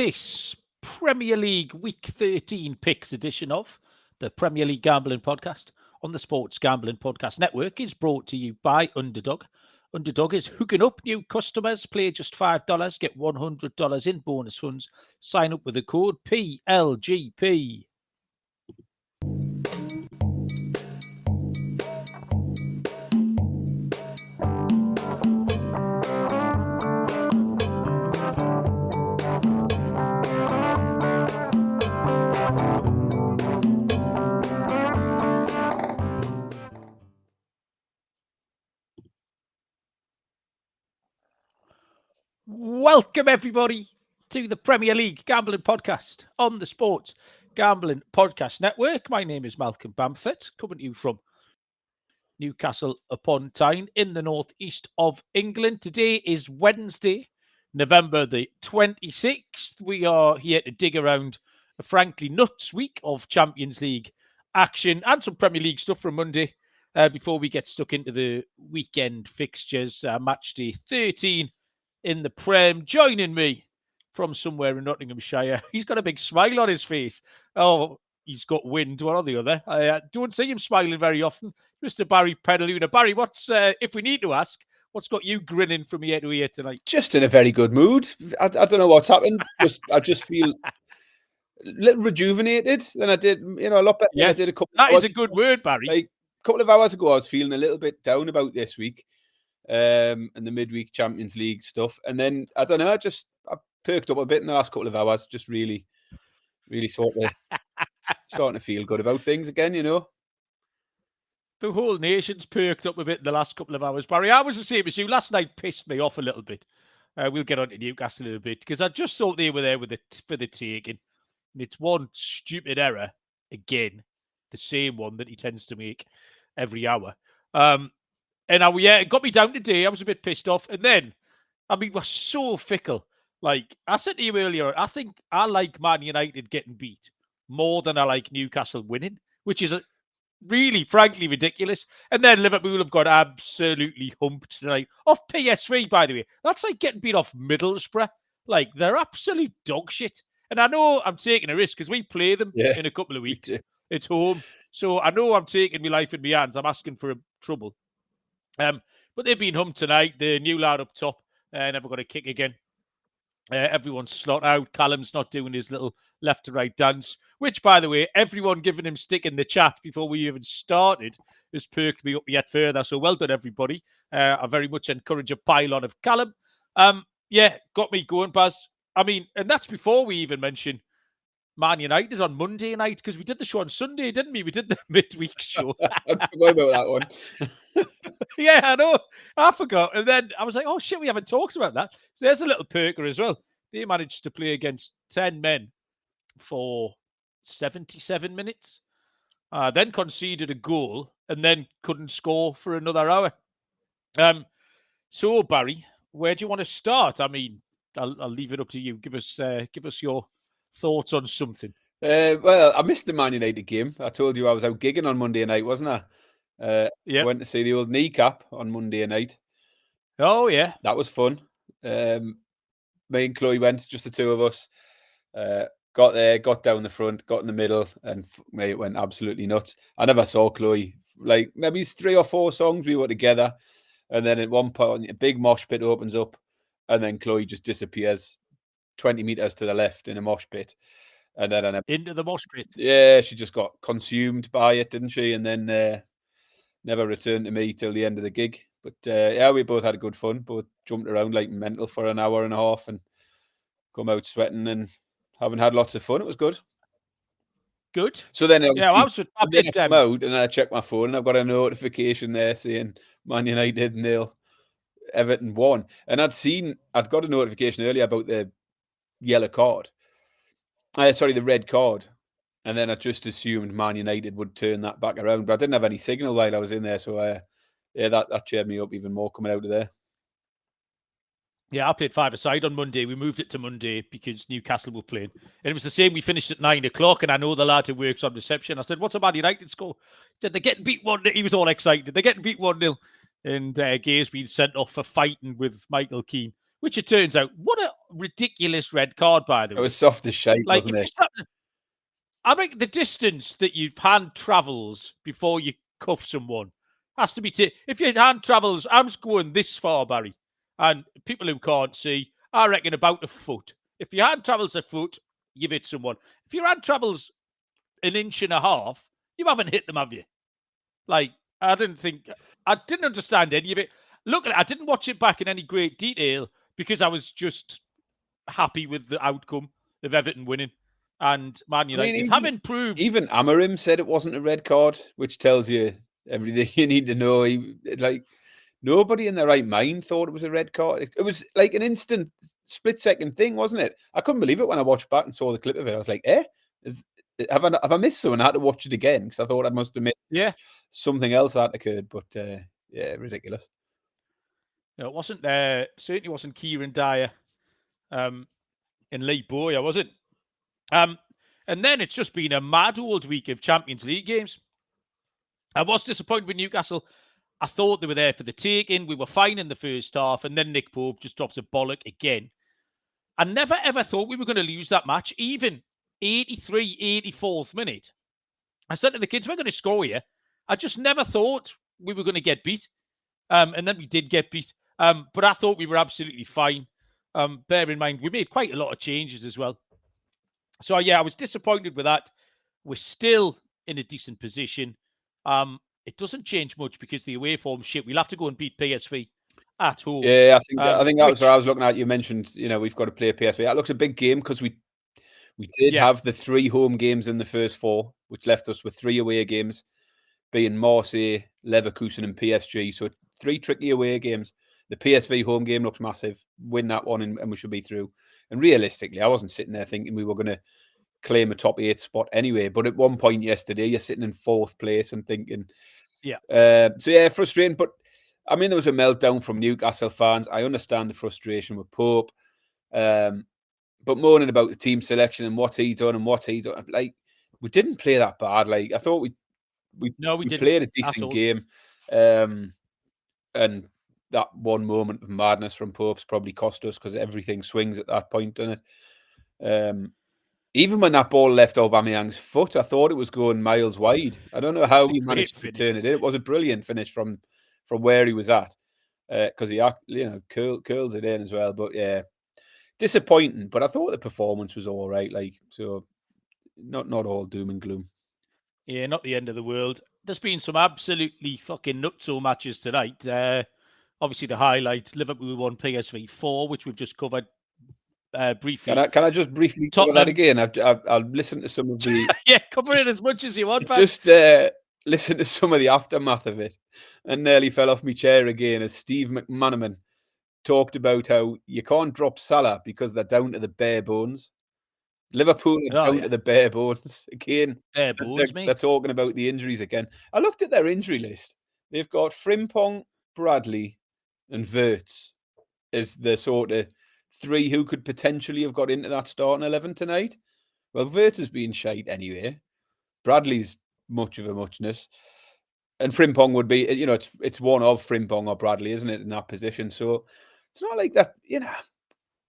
this Premier League Week 13 picks edition of the Premier League Gambling Podcast on the Sports Gambling Podcast Network is brought to you by Underdog. Underdog is hooking up new customers. Play just $5, get $100 in bonus funds. Sign up with the code PLGP. Welcome, everybody, to the Premier League Gambling Podcast on the Sports Gambling Podcast Network. My name is Malcolm Bamford, coming to you from Newcastle upon Tyne in the northeast of England. Today is Wednesday, November the 26th. We are here to dig around a frankly nuts week of Champions League action and some Premier League stuff from Monday before we get stuck into the weekend fixtures. Matchday 13 in the Prem. Joining me from somewhere in Nottinghamshire, he's got a big smile on his face. Oh, he's got wind, one or the other. I don't see him smiling very often. Mr. Barry Pedaluna. Barry, what's, if we need to ask, what's got you grinning from ear to ear tonight? Just in a very good mood. I don't know what's happened. I just feel a little rejuvenated than I did, a lot better than I did a couple of hours. That is a good word, Barry. Like, a couple of hours ago, I was feeling a little bit down about this week and the midweek Champions League stuff. And then, I don't know, I perked up a bit in the last couple of hours, just really sort of starting to feel good about things again, The whole nation's perked up a bit in the last couple of hours, Barry. I was the same as you. Last night pissed me off a little bit. We'll get on to Newcastle in a bit, because I just thought they were there for the taking. And it's one stupid error, again, the same one that he tends to make every hour. And it got me down today. I was a bit pissed off. And then, we're so fickle. Like, I said to you earlier, I think I like Man United getting beat more than I like Newcastle winning, which is really, frankly, ridiculous. And then Liverpool have got absolutely humped tonight. Off PSV, by the way. That's like getting beat off Middlesbrough. Like, they're absolute dog shit. And I know I'm taking a risk because we play them in a couple of weeks. It's home. So I know I'm taking my life in my hands. I'm asking for trouble. But they've been humped tonight. The new lad up top never got a kick again. Everyone's slot out. Callum's not doing his little left to right dance, which, by the way, everyone giving him stick in the chat before we even started has perked me up yet further. So well done, everybody. I very much encourage a pile-on of Callum. Got me going, Baz. And that's before we even mention Man United on Monday night, because we did the show on Sunday, didn't we? We did the midweek show. I forgot about that one. Yeah, I know. I forgot. And then I was like, oh, shit, we haven't talked about that. So there's a little perker as well. They managed to play against 10 men for 77 minutes, then conceded a goal, and then couldn't score for another hour. So, Barry, where do you want to start? I'll leave it up to you. Give us your thoughts on something. Well, I missed the Man United game. I told you I was out gigging on Monday night, wasn't I? I went to see the old kneecap on Monday night. Oh, yeah. That was fun. Me and Chloe went, just the two of us. Got there, got down the front, got in the middle, and it went absolutely nuts. I never saw Chloe. Like, maybe 3 or 4 songs we were together. And then at one point, a big mosh pit opens up, and then Chloe just disappears 20 meters to the left in a mosh pit. And then into the mosh pit. Yeah, she just got consumed by it, didn't she? And then never returned to me till the end of the gig. But we both had a good fun. Both jumped around like mental for an hour and a half and come out sweating and having had lots of fun. It was good. Good. So then, I come out and I checked my phone and I've got a notification there saying Man United 0, Everton 1. And I'd got a notification earlier about the yellow card. The red card. And then I just assumed Man United would turn that back around. But I didn't have any signal while I was in there. So, that cheered me up even more coming out of there. Yeah, I played 5-a-side on Monday. We moved it to Monday because Newcastle were playing. And it was the same. We finished at 9 o'clock. And I know the lad who works on reception. I said, what's a Man United score? He said, they're getting beat 1-0. He was all excited. They're getting beat 1-0. And Gay's been sent off for fighting with Michael Keane, which it turns out, what a ridiculous red card, by the way. It was soft as shite, Like, wasn't it? I think the distance that your hand travels before you cuff someone has to be if your hand travels, I'm just going this far, Barry, and people who can't see, I reckon about a foot. If your hand travels a foot, you've hit someone. If your hand travels an inch and a half, you haven't hit them, have you? Like, I didn't understand any of it. Look, I didn't watch it back in any great detail because I was just happy with the outcome of Everton winning and Man United have improved. Even Amorim said it wasn't a red card, which tells you everything you need to know. Nobody in their right mind thought it was a red card. It was like an instant, split-second thing, wasn't it? I couldn't believe it when I watched back and saw the clip of it. I was like, have I missed something? I had to watch it again because I thought I must have missed something else that occurred. But yeah, ridiculous. It wasn't certainly wasn't Kieran Dyer and Lee Bowyer, was it? And then it's just been a mad old week of Champions League games. I was disappointed with Newcastle. I thought they were there for the taking. We were fine in the first half, and then Nick Pope just drops a bollock again. I never, ever thought we were going to lose that match, even 83, 84th minute. I said to the kids, we're going to score here. I just never thought we were going to get beat. And then we did get beat. But I thought we were absolutely fine. Bear in mind, we made quite a lot of changes as well. So, yeah, I was disappointed with that. We're still in a decent position. It doesn't change much because the away form shit. We'll have to go and beat PSV at home. Yeah, I think that was what I was looking at. You mentioned, we've got to play PSV. That looks a big game because we did have the 3 home games in the first 4, which left us with 3 away games, being Marseille, Leverkusen, and PSG. So 3 tricky away games. The PSV home game looks massive. Win that one, and we should be through. And realistically, I wasn't sitting there thinking we were going to claim a top 8 spot anyway. But at one point yesterday, you're sitting in 4th place and thinking, frustrating. But I mean, there was a meltdown from Newcastle fans. I understand the frustration with Pope, but moaning about the team selection and what's he done. Like, we didn't play that bad. Like, I thought we played a decent game, and that one moment of madness from Pope's probably cost us because everything swings at that point, doesn't it? Even when that ball left Aubameyang's foot, I thought it was going miles wide. I don't know how he managed to turn it in. It was a brilliant finish from where he was at, because he curls it in as well. But yeah, disappointing. But I thought the performance was all right. Like, so not all doom and gloom. Yeah, not the end of the world. There's been some absolutely fucking nutso matches tonight. Obviously, the highlight, Liverpool won PSV 4, which we've just covered briefly. Can I just briefly cover that again? I'll listen to some of the... yeah, cover it as much as you want. Just listen to some of the aftermath of it, and nearly fell off my chair again as Steve McManaman talked about how you can't drop Salah because they're down to the bare bones. Liverpool are down to the bare bones again. Bare bones, mate. They're talking about the injuries again. I looked at their injury list. They've got Frimpong, Bradley, and Wirtz as the sort of 3 who could potentially have got into that starting 11 tonight. Well, Wirtz has been shite anyway. Bradley's much of a muchness. And Frimpong would be, it's one of Frimpong or Bradley, isn't it, in that position? So it's not like that,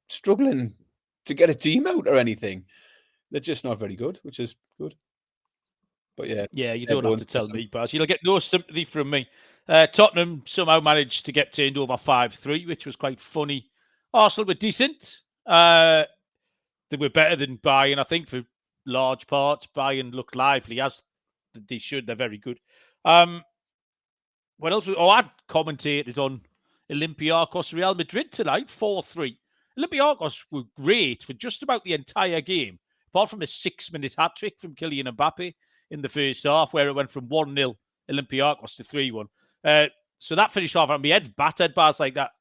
struggling to get a team out or anything. They're just not very good, which is good. But yeah. Yeah, you don't have to tell me, Baz. You'll get no sympathy from me. Tottenham somehow managed to get turned over 5-3, which was quite funny. Arsenal were decent. They were better than Bayern, I think, for large parts. Bayern looked lively, as they should. They're very good. What else? I commentated on Olympiacos Real Madrid tonight, 4-3. Olympiacos were great for just about the entire game, apart from a 6-minute hat-trick from Kylian Mbappe in the first half, where it went from 1-0 Olympiacos to 3-1. So that finished off, and my head's battered, Baz, like that.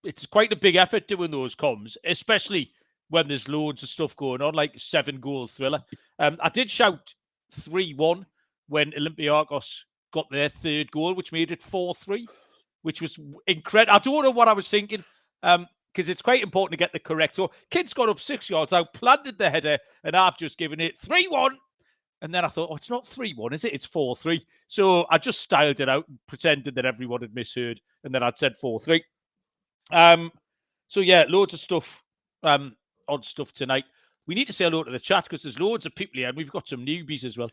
It's quite a big effort doing those comms, especially when there's loads of stuff going on, like 7-goal thriller. I did shout 3-1 when Olympiacos got their 3rd goal, which made it 4-3, which was incredible. I don't know what I was thinking, because it's quite important to get the correct. So kids got up 6 yards out, planted the header, and I've just given it 3-1. And then I thought, it's not 3-1, is it? It's 4-3. So I just styled it out and pretended that everyone had misheard, and then I'd said 4-3. So yeah, loads of stuff, odd stuff tonight. We need to say hello to the chat because there's loads of people here, and we've got some newbies as well.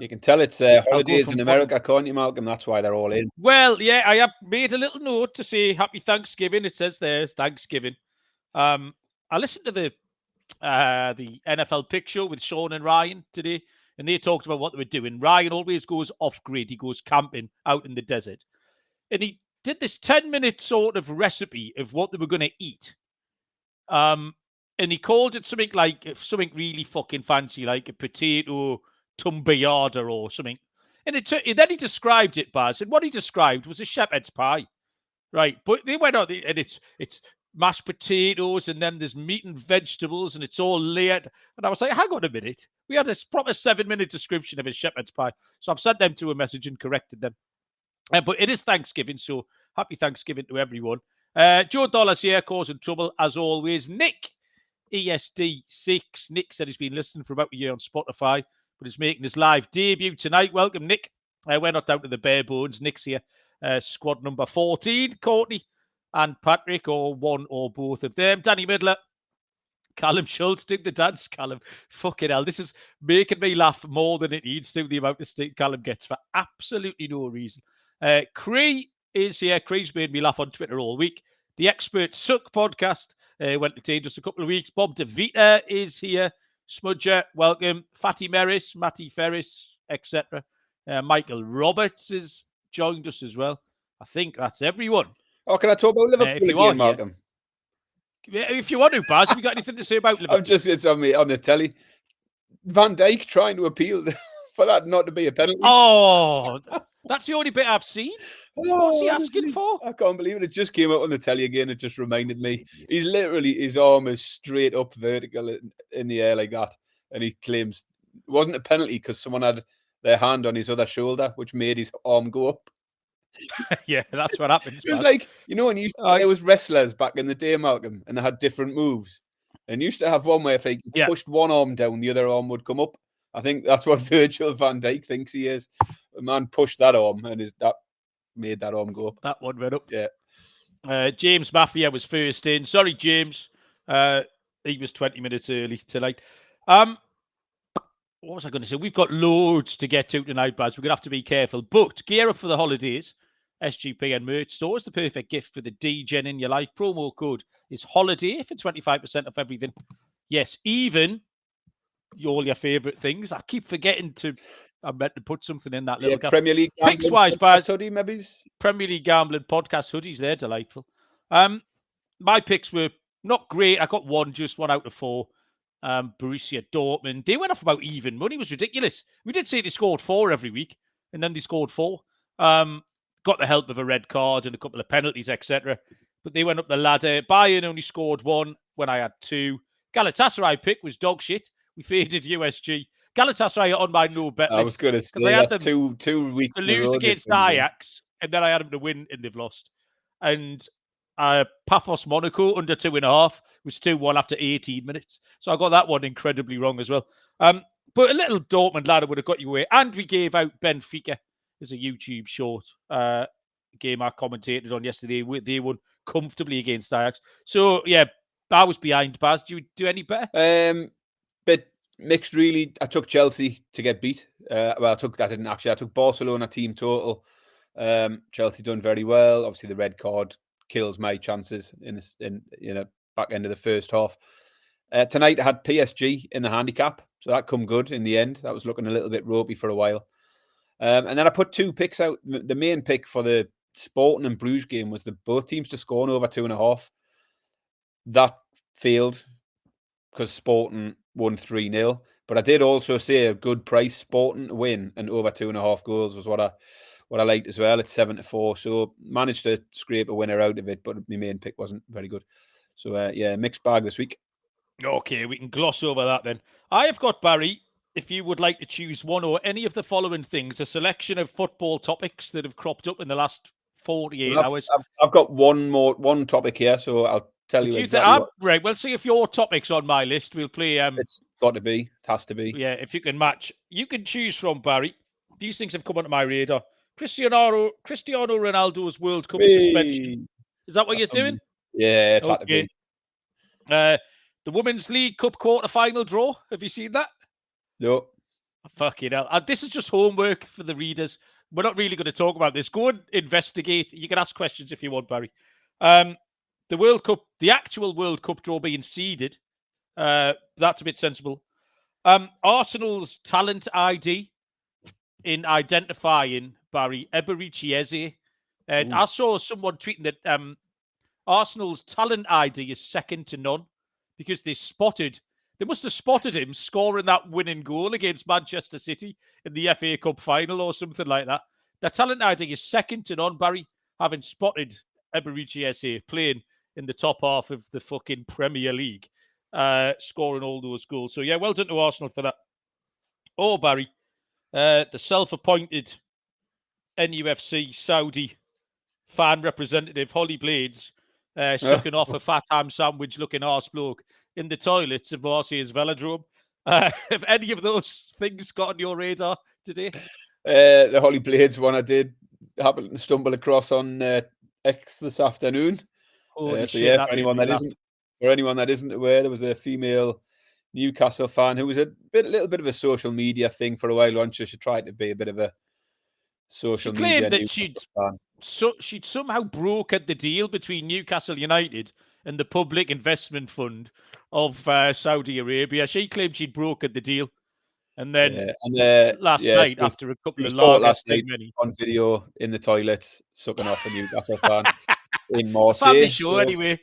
You can tell it's holidays in America, can't you, Malcolm? That's why they're all in. Well, yeah, I have made a little note to say Happy Thanksgiving. It says there, Thanksgiving. I listened to the NFL Pick Show with Sean and Ryan today, and they talked about what they were doing. Ryan always goes off-grid. He goes camping out in the desert. And he did this 10-minute sort of recipe of what they were going to eat. And he called it something really fucking fancy, like a potato tumbeyada or something. And then he described it, Baz, and what he described was a shepherd's pie. Right. But they went on, and it's mashed potatoes, and then there's meat and vegetables, and it's all layered. And I was like, hang on a minute. We had a proper 7-minute description of a shepherd's pie. So I've sent them to a message and corrected them. But it is Thanksgiving, so happy Thanksgiving to everyone. Joe Dollar's here, causing trouble, as always. Nick, ESD6. Nick said he's been listening for about a year on Spotify, but he's making his live debut tonight. Welcome, Nick. We're not down to the bare bones. Nick's here. Squad number 14, Courtney and Patrick, or one or both of them. Danny Midler, Callum Schultz, did the dance, Callum. Fucking hell, this is making me laugh more than it needs to, the amount of stick Callum gets for absolutely no reason. Cree is here. Cree's made me laugh on Twitter all week. The Expert Suck podcast went to take just a couple of weeks. Bob DeVita is here. Smudger, welcome. Fatty Merris, Matty Ferris, etc. Michael Roberts has joined us as well. I think that's everyone. Oh, can I talk about Liverpool again, Malcolm? Yeah, if you want to, Baz, have you got anything to say about Liverpool? It's on the telly. Van Dijk trying to appeal for that not to be a penalty. Oh, that's the only bit I've seen. What's he asking for? I can't believe it. It just came up on the telly again. It just reminded me. He's literally, his arm is straight up vertical in the air like that. And he claims it wasn't a penalty because someone had their hand on his other shoulder, which made his arm go up. Yeah, that's what happens. It was like, when there was wrestlers back in the day, Malcolm, and they had different moves. And used to have one where if you pushed one arm down, the other arm would come up. I think that's what Virgil van Dijk thinks he is. The man pushed that arm, and that made that arm go up. That one went up. Yeah. James Mafia was first in. Sorry, James. He was 20 minutes early tonight. What was I going to say? We've got loads to get to tonight, Baz. We're going to have to be careful. But gear up for the holidays. SGPN merch store is the perfect gift for the D-Gen in your life. Promo code is holiday for 25% off everything. Yes, even all your favourite things. I keep forgetting I meant to put something in that little Premier League picks-wise, Baz. Hoodie, maybe? Premier League gambling podcast hoodies. They're delightful. My picks were not great. I got one out of 4. Borussia Dortmund. They went off about even money. It was ridiculous. We did say they scored 4 every week, and then they scored 4. Got the help of a red card and a couple of penalties, etc. But they went up the ladder. Bayern only scored 1 when I had 2. Galatasaray pick was dog shit. We faded USG. Galatasaray are on my no bet list. I was going to say, I had them 2 weeks to lose against Ajax, and then I had them to win, and they've lost. And Paphos Monaco under 2.5 was 2-1 after 18 minutes. So I got that one incredibly wrong as well. But a little Dortmund ladder would have got you away. And we gave out Benfica as a YouTube short game I commentated on yesterday. They won comfortably against Ajax. So, yeah, I was behind, Baz. Do you do any better? Bit mixed, really. I took Chelsea to get beat. I took Barcelona team total. Chelsea done very well. Obviously, the red card kills my chances in back end of the first half. Tonight I had PSG in the handicap, so that come good in the end. That was looking a little bit ropey for a while. And then I put 2 picks out. The main pick for the Sporting and Bruges game was both teams to score over 2.5. That failed because Sporting won 3-0. But I did also say a good price Sporting to win and over 2.5 goals was what I liked as well. It's 7-4, so managed to scrape a winner out of it, but my main pick wasn't very good. So mixed bag this week. Okay, we can gloss over that then. I have got, Barry, if you would like to choose one or any of the following things, a selection of football topics that have cropped up in the last 48 hours. I've got one topic here, so I'll tell you exactly. Right, we'll see if your topic's on my list. We'll play. It's got to be. It has to be. Yeah, if you can match. You can choose from, Barry. These things have come onto my radar. Cristiano Ronaldo's World Cup suspension. Is that what you're doing? Yeah, it had to be. The Women's League Cup quarter-final draw. Have you seen that? No. Fucking hell. This is just homework for the readers. We're not really going to talk about this. Go and investigate. You can ask questions if you want, Barry. The World Cup, the actual World Cup draw being seeded, that's a bit sensible. Arsenal's talent ID in identifying Barry Eberechi. And I saw someone tweeting that Arsenal's talent ID is second to none because they must have spotted him scoring that winning goal against Manchester City in the FA Cup final or something like that. The talent ID is second to none, Barry, having spotted Eberechi playing in the top half of the fucking Premier League, scoring all those goals. So, yeah, well done to Arsenal for that. Oh, Barry, the self-appointed NUFC Saudi fan representative, Holly Blades, sucking off a fat ham sandwich looking arse bloke in the toilets of Marseille's Velodrome. Have any of those things got on your radar today? The Holly Blades one I did happen to stumble across on X this afternoon. Holy so shit, yeah, for anyone that isn't aware, there was a female Newcastle fan who was a little bit of a social media thing for a while, wasn't she? She tried to be a bit of a social media Newcastle fan. So she'd somehow brokered the deal between Newcastle United and the Public Investment Fund of Saudi Arabia. She claimed she'd brokered the deal. And then last night, after a couple of lagers, on video in the toilets, sucking off a Newcastle fan in Marseille. Family show, anyway.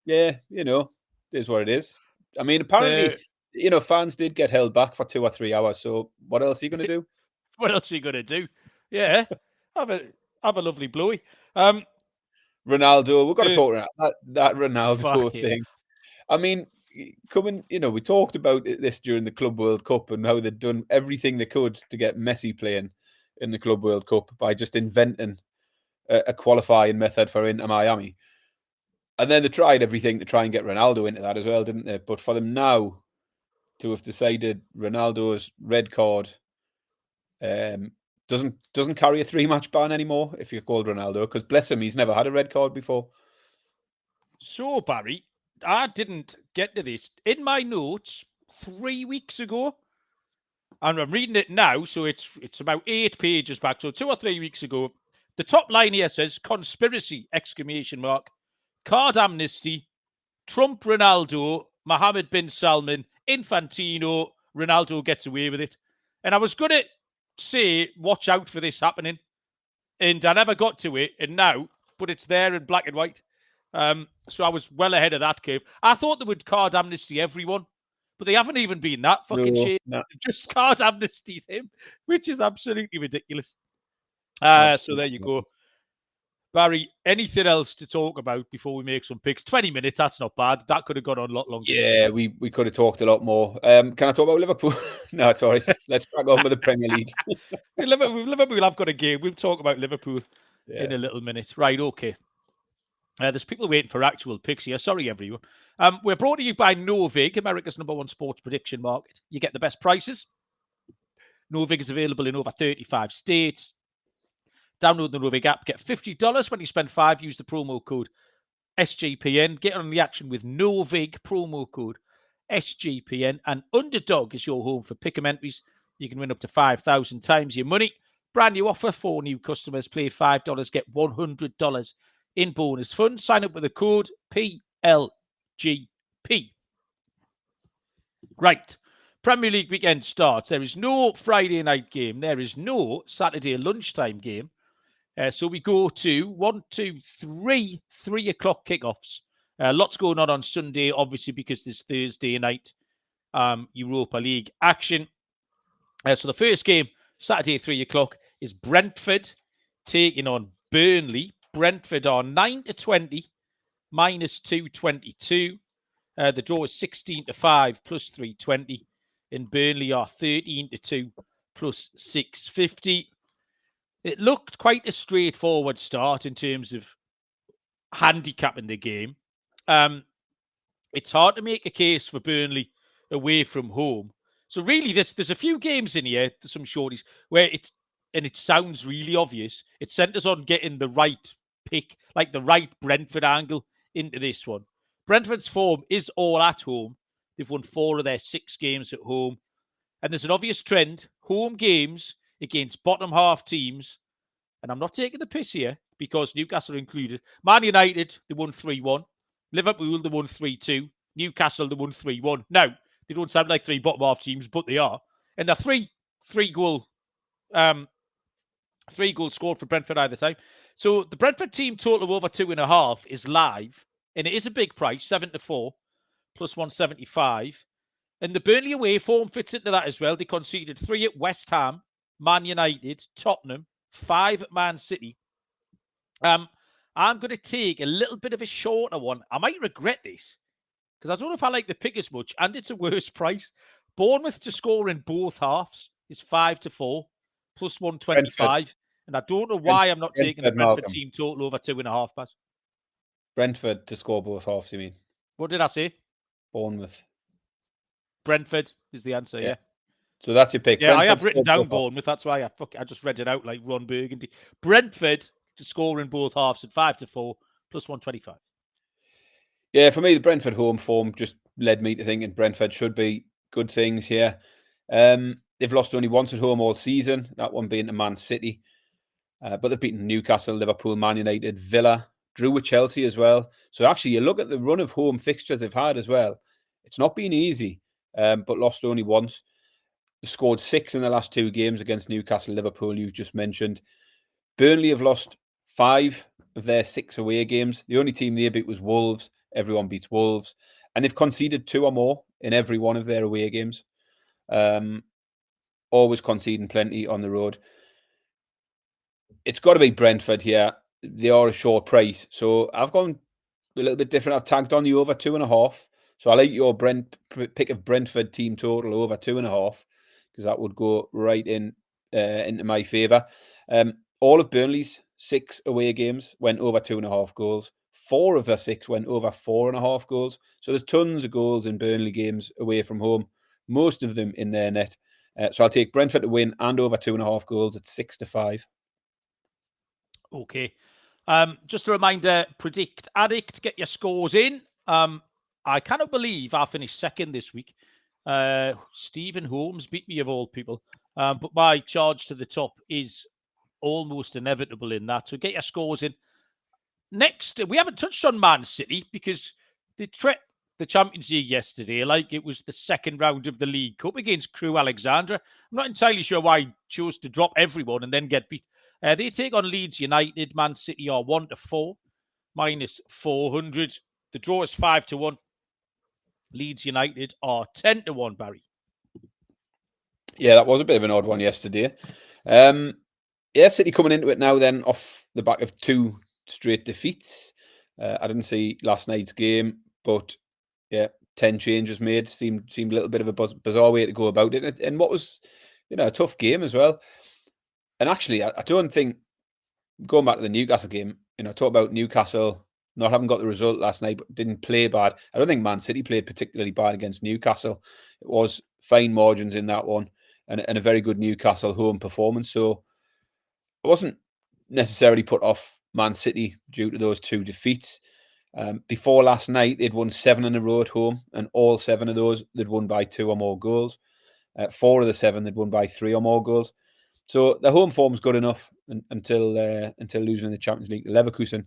Yeah, it is what it is. I mean, apparently, fans did get held back for 2 or 3 hours. So what else are you going to do? What else are you going to do? Yeah, have a lovely blowy. Ronaldo, we've got to talk about that Ronaldo thing. Yeah. I mean, we talked about this during the Club World Cup and how they'd done everything they could to get Messi playing in the Club World Cup by just inventing a qualifying method for Inter Miami. And then they tried everything to try and get Ronaldo into that as well, didn't they? But for them now to have decided Ronaldo's red card doesn't carry a 3-match ban anymore if you're called Ronaldo, because bless him, he's never had a red card before. So, Barry, I didn't get to this. In my notes 3 weeks ago, and I'm reading it now, so it's about 8 pages back, so 2 or 3 weeks ago, the top line here says, conspiracy, ! Card amnesty, Trump, Ronaldo, Mohammed bin Salman, Infantino, Ronaldo gets away with it. And I was going to say, watch out for this happening. And I never got to it, and now, but it's there in black and white. So I was well ahead of that curve. I thought they would card amnesty everyone, but they haven't even been that fucking shit. No. Just card amnesties him, which is absolutely ridiculous. So there you go. Barry, anything else to talk about before we make some picks? 20 minutes, that's not bad. That could have gone on a lot longer. Yeah, we could have talked a lot more. Can I talk about Liverpool? No, sorry. Let's crack on with the Premier League. Liverpool have got a game. We'll talk about Liverpool in a little minute. Right, okay. There's people waiting for actual picks here. Sorry, everyone. We're brought to you by Novig, America's #1 sports prediction market. You get the best prices. Novig is available in over 35 states. Download the Novig app. Get $50 when you spend $5. Use the promo code SGPN. Get on the action with Novig, promo code SGPN. And Underdog is your home for pick'em entries. You can win up to 5,000 times your money. Brand new offer for new customers. Play $5, get $100 in bonus funds. Sign up with the code PLGP. Right. Premier League weekend starts. There is no Friday night game. There is no Saturday lunchtime game. So we go to 1, 2, 3 o'clock kickoffs. Lots going on Sunday, obviously, because there's Thursday night Europa League action. So the first game, Saturday, 3 o'clock, is Brentford taking on Burnley. Brentford are 9-20, -222. The draw is 16-5, +320. And Burnley are 13-2, +650. It looked quite a straightforward start in terms of handicapping the game. It's hard to make a case for Burnley away from home. So really, there's a few games in here, some shorties, where it sounds really obvious. It centers on getting the right pick, like the right Brentford angle into this one. Brentford's form is all at home. They've won 4 of their 6 games at home. And there's an obvious trend. Home games against bottom half teams. And I'm not taking the piss here because Newcastle are included. Man United, they won 3-1. Liverpool, they won 3-2. Newcastle, they won 3-1. Now, they don't sound like 3 bottom half teams, but they are. And they're three goals scored for Brentford either time. So the Brentford team total of over 2.5 is live. And it is a big price, 7-4, plus 175. And the Burnley away form fits into that as well. They conceded 3 at West Ham, Man United, Tottenham, 5 at Man City. I'm going to take a little bit of a shorter one. I might regret this because I don't know if I like the pick as much, and it's a worse price. Bournemouth to score in both halves is 5-4, plus 125. Brentford. And I don't know why I'm not taking the Brentford Malcolm. team total over 2.5, Baz. Brentford to score both halves, you mean? What did I say? Bournemouth. Brentford is the answer, yeah. So that's your pick. Yeah, Brentford I have written down both Bournemouth. That's why I just read it out like Ron Burgundy. Brentford to score in both halves at 5-4, plus 125. Yeah, for me, the Brentford home form just led me to thinking Brentford should be good things here. They've lost only once at home all season, that one being to Man City. But they've beaten Newcastle, Liverpool, Man United, Villa, drew with Chelsea as well. So actually, you look at the run of home fixtures they've had as well. It's not been easy, but lost only once. They scored 6 in the last 2 games against Newcastle, Liverpool, you've just mentioned. Burnley have lost 5 of their 6 away games. The only team they beat was Wolves. Everyone beats Wolves. And they've conceded 2 or more in every one of their away games. Always conceding plenty on the road. It's got to be Brentford here. They are a short price. So I've gone a little bit different. I've tagged on the over 2.5. So I like your pick of Brentford team total over 2.5 because that would go right into my favour. All of Burnley's 6 away games went over 2.5 goals. 4 of their 6 went over 4.5 goals. So there's tons of goals in Burnley games away from home. Most of them in their net. So I'll take Brentford to win and over 2.5 goals at 6-5. Okay. Just a reminder, Predict Addict, get your scores in. I cannot believe I finished second this week. Stephen Holmes beat me of all people. But my charge to the top is almost inevitable in that. So get your scores in. Next, we haven't touched on Man City because they treated the Champions League yesterday like it was the second round of the League Cup against Crewe Alexandra. I'm not entirely sure why he chose to drop everyone and then get beat. They take on Leeds United. Man City are 1-4, minus 400. The draw is 5-1. Leeds United are 10-1, Barry. Yeah, that was a bit of an odd one yesterday. City coming into it now then off the back of 2 straight defeats. I didn't see last night's game, but 10 changes made seemed a little bit of a bizarre way to go about it. And what was, a tough game as well. And actually, I don't think, going back to the Newcastle game, talk about Newcastle not having got the result last night, but didn't play bad. I don't think Man City played particularly bad against Newcastle. It was fine margins in that one and a very good Newcastle home performance. So I wasn't necessarily put off Man City due to those 2 defeats. Before last night, they'd won 7 in a row at home, and all 7 of those they'd won by 2 or more goals. 4 of the 7 they'd won by 3 or more goals. So the home form's good enough until losing in the Champions League to Leverkusen.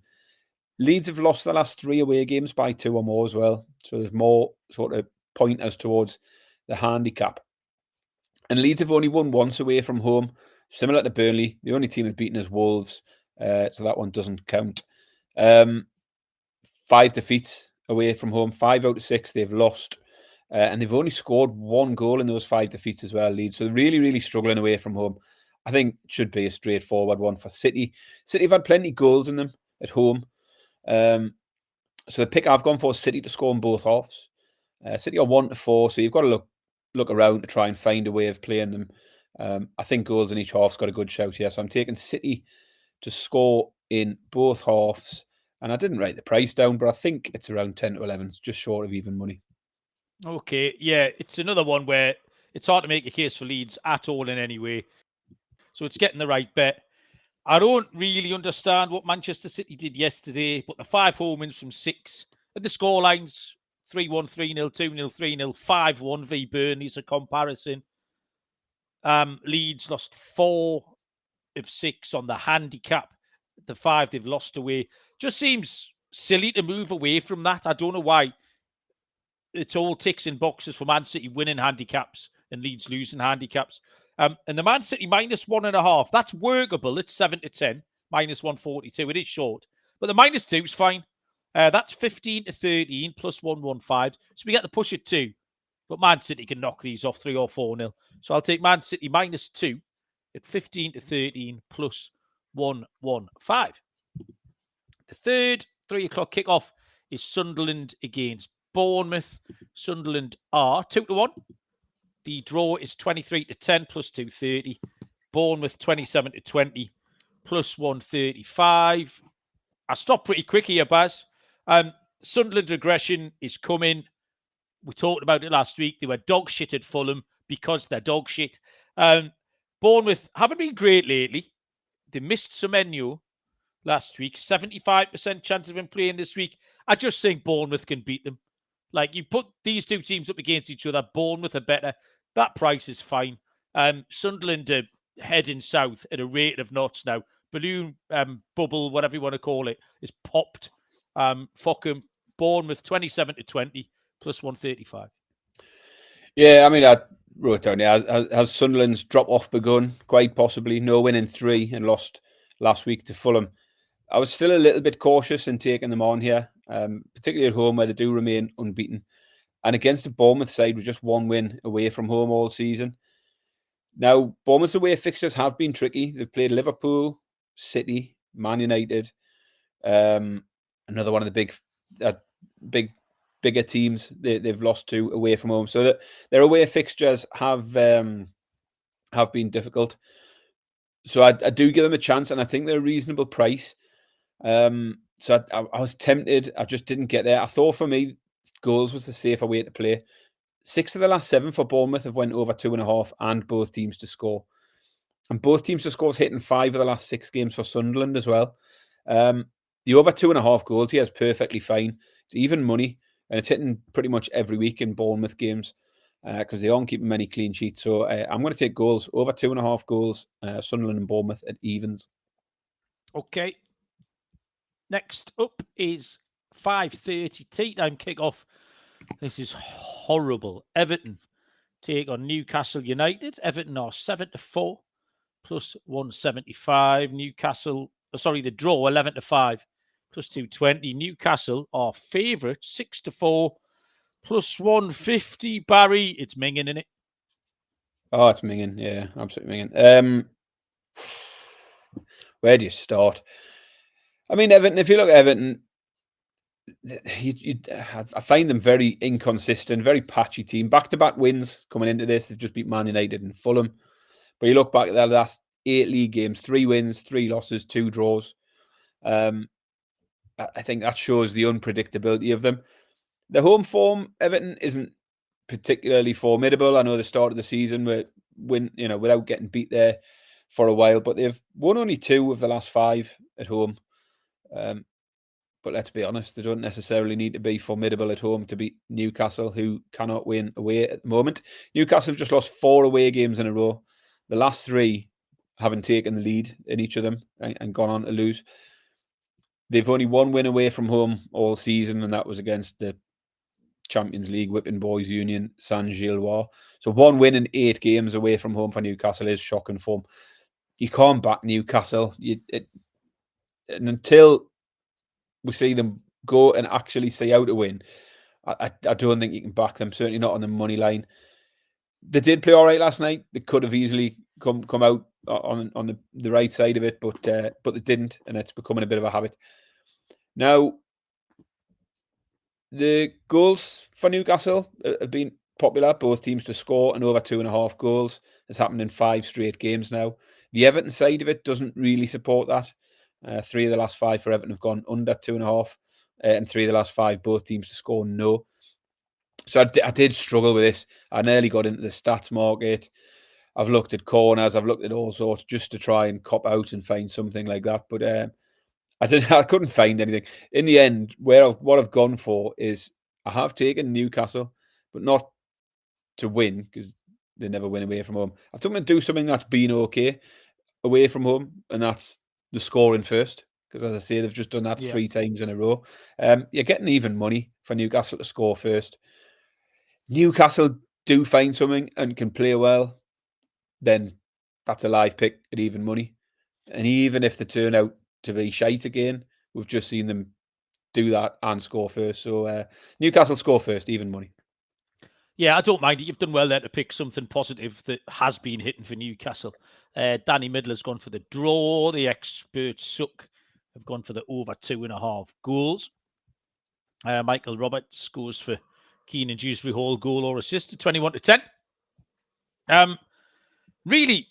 Leeds have lost the last 3 away games by 2 or more as well. So there's more sort of pointers towards the handicap. And Leeds have only won once away from home, similar to Burnley. The only team they've beaten is Wolves, so that one doesn't count. 5 defeats away from home, 5 out of 6 they've lost. And they've only scored 1 goal in those 5 defeats as well, Leeds. So they're really, really struggling away from home. I think it should be a straightforward one for City. City have had plenty of goals in them at home. So the pick I've gone for is City to score in both halves. City are 1-4, so you've got to look around to try and find a way of playing them. I think goals in each half's got a good shout here. So I'm taking City to score in both halves. And I didn't write the price down, but I think it's around 10-11. It's just short of even money. Okay, yeah, it's another one where it's hard to make a case for Leeds at all in any way. So it's getting the right bet. I don't really understand what Manchester City did yesterday, but the 5 home wins from 6. And the scorelines 3-1, 3-0, 2-0, 3-0, 5-1 v Burnley as a comparison. Leeds lost 4 of 6 on the handicap. The 5 they've lost away. Just seems silly to move away from that. I don't know why. It's all ticks in boxes for Man City winning handicaps and Leeds losing handicaps. And the Man City minus 1.5, that's workable. It's 7-10, minus 142. It is short. But the minus 2 is fine. That's 15-13 plus 115. So we get the push at 2. But Man City can knock these off 3 or 4-0. So I'll take Man City minus 2 at 15-13 plus 115. The third 3 o'clock kickoff is Sunderland against Bournemouth. Sunderland are 2-1. The draw is 23-10 plus 230. Bournemouth 27-20 plus 135. I stopped pretty quick here, Baz. Sunderland regression is coming. We talked about it last week. They were dog shit at Fulham because they're dog shit. Bournemouth haven't been great lately. They missed Semenyo last week. 75% chance of him playing this week. I just think Bournemouth can beat them. Like, you put these two teams up against each other, Bournemouth are better. That price is fine. Sunderland are heading south at a rate of knots now. Balloon bubble, whatever you want to call it, is popped. Fuck them. Bournemouth 27-20 plus 135. Yeah, I mean, I wrote down here, has Sunderland's drop-off begun? Quite possibly. No win in 3 and lost last week to Fulham. I was still a little bit cautious in taking them on here, particularly at home where they do remain unbeaten. And against the Bournemouth side with just 1 win away from home all season. Now, Bournemouth's away fixtures have been tricky. They've played Liverpool, City, Man United, another one of the bigger teams they've lost to away from home. So their away fixtures have been difficult. So I do give them a chance, and I think they're a reasonable price. So I was tempted. I just didn't get there. I thought for me, goals was the safer way to play. 6 of the last 7 for Bournemouth have went over 2.5, and both teams to score. And both teams to score is hitting 5 of the last 6 games for Sunderland as well. The over 2.5 goals here is perfectly fine. It's even money, and it's hitting pretty much every week in Bournemouth games because they aren't keeping many clean sheets. So I'm going to take goals, over 2.5 goals, Sunderland and Bournemouth at evens. Okay. Next up is 5:30 tea time kickoff. This is horrible. Everton take on Newcastle United. Everton are 7-4 plus 175. The draw 11-5 plus 220. Newcastle are favourite 6-4 plus 150. Barry, it's minging, isn't it? Oh, it's minging. Yeah, absolutely minging. Where do you start? I mean, Everton, if you look at Everton, I find them very inconsistent, very patchy team. Back-to-back wins coming into this. They've just beat Man United and Fulham. But you look back at their last 8 league games, 3 wins, 3 losses, 2 draws. I think that shows the unpredictability of them. The home form, Everton, isn't particularly formidable. I know the start of the season without getting beat there for a while, but they've won only 2 of the last 5 at home. But let's be honest, they don't necessarily need to be formidable at home to beat Newcastle, who cannot win away at the moment. Newcastle have just lost 4 away games in a row. The last 3 haven't taken the lead in each of them and gone on to lose. They've only 1 win away from home all season, and that was against the Champions League whipping boys union, Saint-Gilloise. So 1 win in 8 games away from home for Newcastle is shocking form. You can't back Newcastle. And until we see them go and actually see out a win, I don't think you can back them, certainly not on the money line. They did play all right last night. They could have easily come out on the right side of it, but they didn't, and it's becoming a bit of a habit. Now, the goals for Newcastle have been popular. Both teams to score and over 2.5 goals. It's happened in 5 straight games now. The Everton side of it doesn't really support that. 3 of the last 5 for Everton have gone under 2.5, and 3 of the last 5 both teams to score no. So I did struggle with this. I nearly got into the stats market. I've looked at corners, I've looked at all sorts just to try and cop out and find something like that. But I couldn't find anything. In the end, what I've gone for is I have taken Newcastle, but not to win because they never win away from home. I've told them to do something that's been okay away from home, and that's the scoring first. Because as I say, they've just done that 3 times in a row. You're getting even money for Newcastle to score first. Newcastle do find something and can play well, then that's a live pick at even money. And even if they turn out to be shite again, we've just seen them do that and score first. So Newcastle score first, even money. Yeah, I don't mind it. You've done well there to pick something positive that has been hitting for Newcastle. Danny Middler's gone for the draw. The experts suck have gone for the over 2.5 goals. Michael Roberts goes for Keane and Dewsbury Hall goal or assist at 21-10. Really,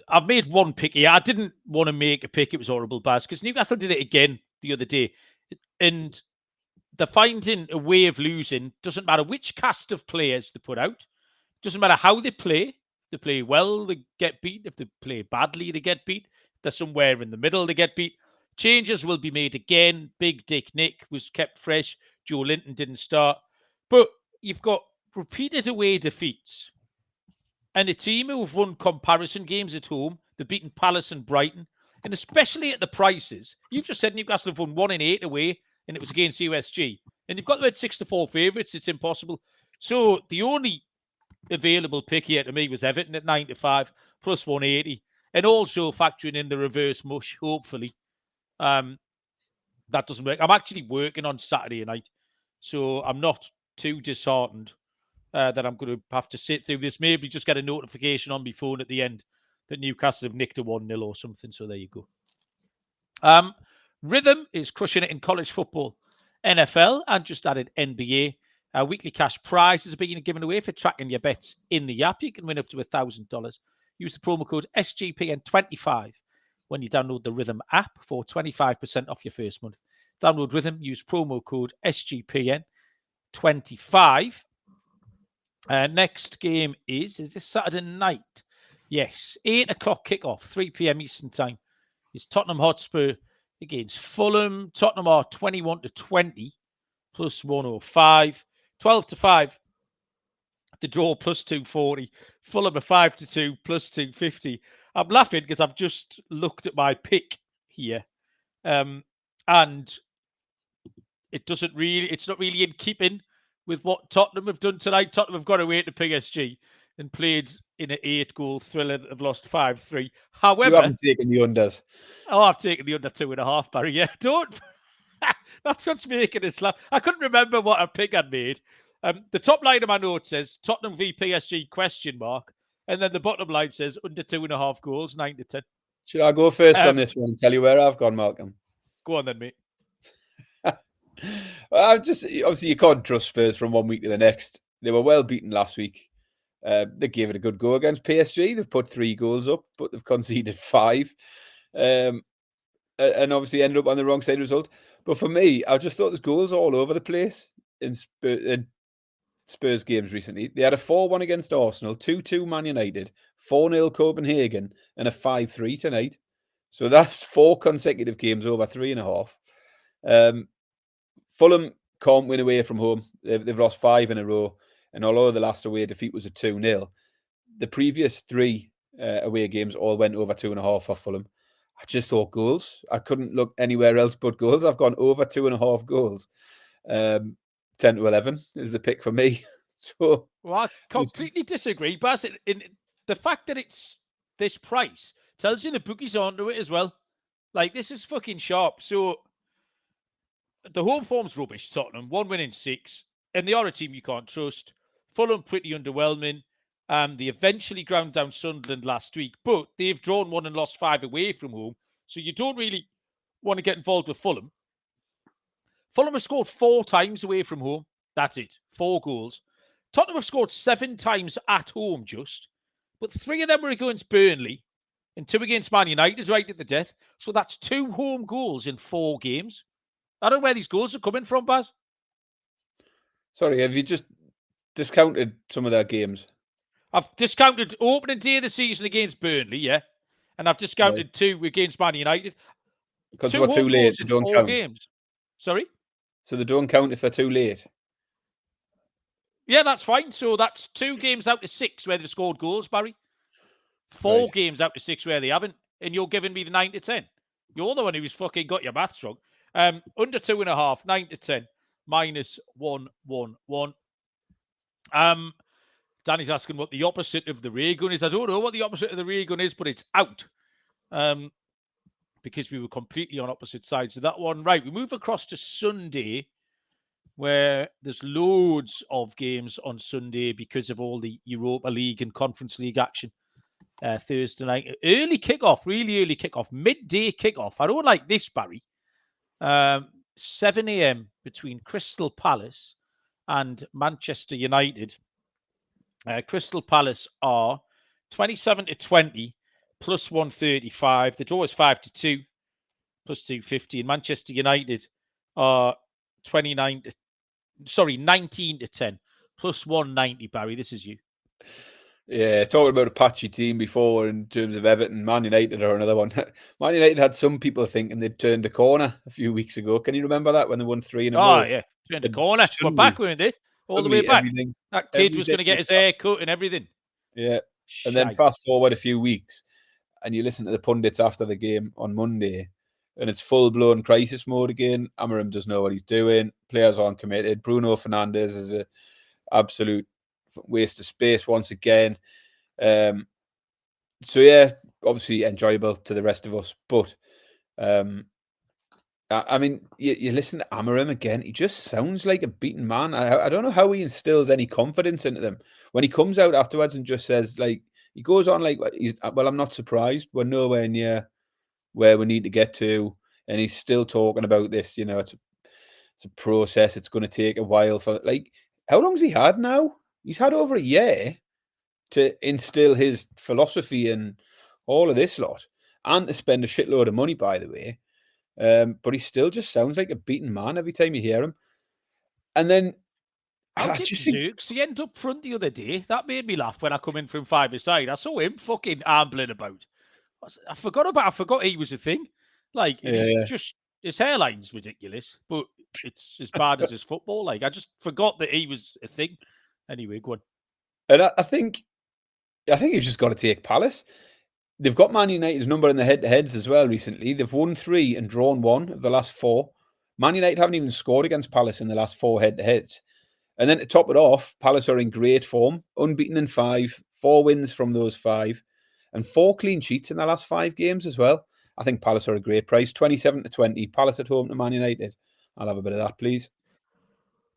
I've made one pick here. I didn't want to make a pick. It was horrible, Baz, because Newcastle did it again the other day. And they're finding a way of losing. Doesn't matter which cast of players they put out. Doesn't matter how they play. If they play well, they get beat. If they play badly, they get beat. If they're somewhere in the middle, they get beat. Changes will be made again. Big Dick Nick was kept fresh. Joe Linton didn't start. But you've got repeated away defeats. And a team who have won comparison games at home. They've beaten Palace and Brighton. And especially at the prices. You've just said Newcastle have won 1 in 8 away. And it was against USG. And you've got them at 6-4 favourites. It's impossible. So the only available pick here to me was Everton at 9-5 plus 180. And also factoring in the reverse mush, hopefully. That doesn't work. I'm actually working on Saturday night. So I'm not too disheartened that I'm going to have to sit through this. Maybe just get a notification on my phone at the end that Newcastle have nicked a 1-0 or something. So there you go. Rhythm is crushing it in college football, NFL, and just added NBA. Weekly cash prizes are being given away for tracking your bets in the app. You can win up to $1,000. Use the promo code SGPN25 when you download the Rhythm app for 25% off your first month. Download Rhythm, use promo code SGPN25. Next game is this Saturday night? Yes, 8 o'clock kickoff, 3 p.m. Eastern time. It's Tottenham Hotspur against Fulham. Tottenham are 21-20 plus 105. 12-5. The draw plus 240. Fulham are 5-2 plus 250. I'm laughing because I've just looked at my pick here. And it's not really in keeping with what Tottenham have done tonight. Tottenham have got away to PSG and played in an 8-goal thriller that have lost 5-3. However, you haven't taken the unders. Oh, I've taken the under 2.5, Barry. Yeah, don't. That's what's making us laugh. I couldn't remember what a pick I'd made. The top line of my note says Tottenham v PSG ? And then the bottom line says under 2.5 goals, 9-10. Should I go first on this one and tell you where I've gone, Malcolm? Go on then, mate. Obviously you can't trust Spurs from one week to the next. They were well beaten last week. They gave it a good go against PSG. They've put 3 goals up, but they've conceded 5. And obviously ended up on the wrong side of the result. But for me, I just thought there's goals all over the place in Spurs games recently. They had a 4-1 against Arsenal, 2-2 Man United, 4-0 Copenhagen, and a 5-3 tonight. So that's 4 consecutive games over 3.5. Fulham can't win away from home. They've lost 5 in a row. And although the last away defeat was a 2-0, the previous 3 away games all went over 2.5 for Fulham. I just thought goals. I couldn't look anywhere else but goals. I've gone over 2.5 goals. 10-11 is the pick for me. So, well, I completely disagree, but the fact that it's this price tells you the bookies are onto it as well. Like, this is fucking sharp. So, the home form's rubbish, Tottenham. 1 win in 6. And they are a team you can't trust. Fulham pretty underwhelming. They eventually ground down Sunderland last week, but they've drawn 1 and lost 5 away from home. So you don't really want to get involved with Fulham. Fulham have scored 4 times away from home. That's it. 4 goals. Tottenham have scored 7 times at home just. But 3 of them were against Burnley and 2 against Man United right at the death. So that's 2 home goals in 4 games. I don't know where these goals are coming from, Baz. Sorry, have you just discounted some of their games? I've discounted opening day of the season against Burnley, yeah, and I've discounted 2 against Man United. Because 2 we're too home late, goals they in don't 4 count. games. Sorry? So they don't count if they're too late. Yeah, that's fine. So that's 2 games out of 6 where they've scored goals, Barry. 4 games out of 6 where they haven't. And you're giving me the 9 to 10. You're the one who's fucking got your maths wrong. Under 2.5, 9 to 10, minus 111. Danny's asking what the opposite of the ray gun is. I don't know what the opposite of the ray gun is, but it's out. Because we were completely on opposite sides of that one. Right, we move across to Sunday, where there's loads of games on Sunday because of all the Europa League and Conference League action. Thursday night, early kickoff, really early kickoff, midday kickoff. I don't like this, Barry. 7 a.m. between Crystal Palace and Manchester United. Crystal Palace are 27 to 20 plus 135. The draw is 5 to 2 plus 250. And Manchester United are 19 to 10 plus 190. Barry, this is you. Yeah, talking about a patchy team before in terms of Everton, Man United are another one. Man United had some people thinking they'd turned a corner a few weeks ago. Can you remember that when they won 3 in a row? Oh, yeah. Turned the corner. We're back, weren't they? All the way back. That kid was going to get his hair cut and everything. Yeah. And then fast forward a few weeks and you listen to the pundits after the game on Monday and it's full-blown crisis mode again. Amorim doesn't know what he's doing. Players aren't committed. Bruno Fernandes is an absolute waste of space once again. So yeah, obviously enjoyable to the rest of us. But I mean, you listen to Amorim again, he just sounds like a beaten man. I don't know how he instills any confidence into them. When he comes out afterwards and just says, like, he goes on like, well, I'm not surprised. We're nowhere near where we need to get to. And he's still talking about this, you know, it's a process. It's going to take a while for, like, how long's he had now? He's had over a year to instill his philosophy and all of this lot and to spend a shitload of money, by the way. But he still just sounds like a beaten man every time you hear him. And then How did Xerxes end up front the other day? That made me laugh when I come in from 5-a-side. I saw him fucking ambling about. I forgot he was a thing. Like, his hairline's ridiculous, but it's as bad as his football. Like, I just forgot that he was a thing. Anyway, go on. And I think he's just got to take Palace. They've got Man United's number in the head-to-heads as well recently. They've won 3 and drawn 1 of the last 4. Man United haven't even scored against Palace in the last 4 head-to-heads. And then to top it off, Palace are in great form, unbeaten in 5, 4 wins from those 5, and 4 clean sheets in the last 5 games as well. I think Palace are a great price, 27 to 20. Palace at home to Man United. I'll have a bit of that, please.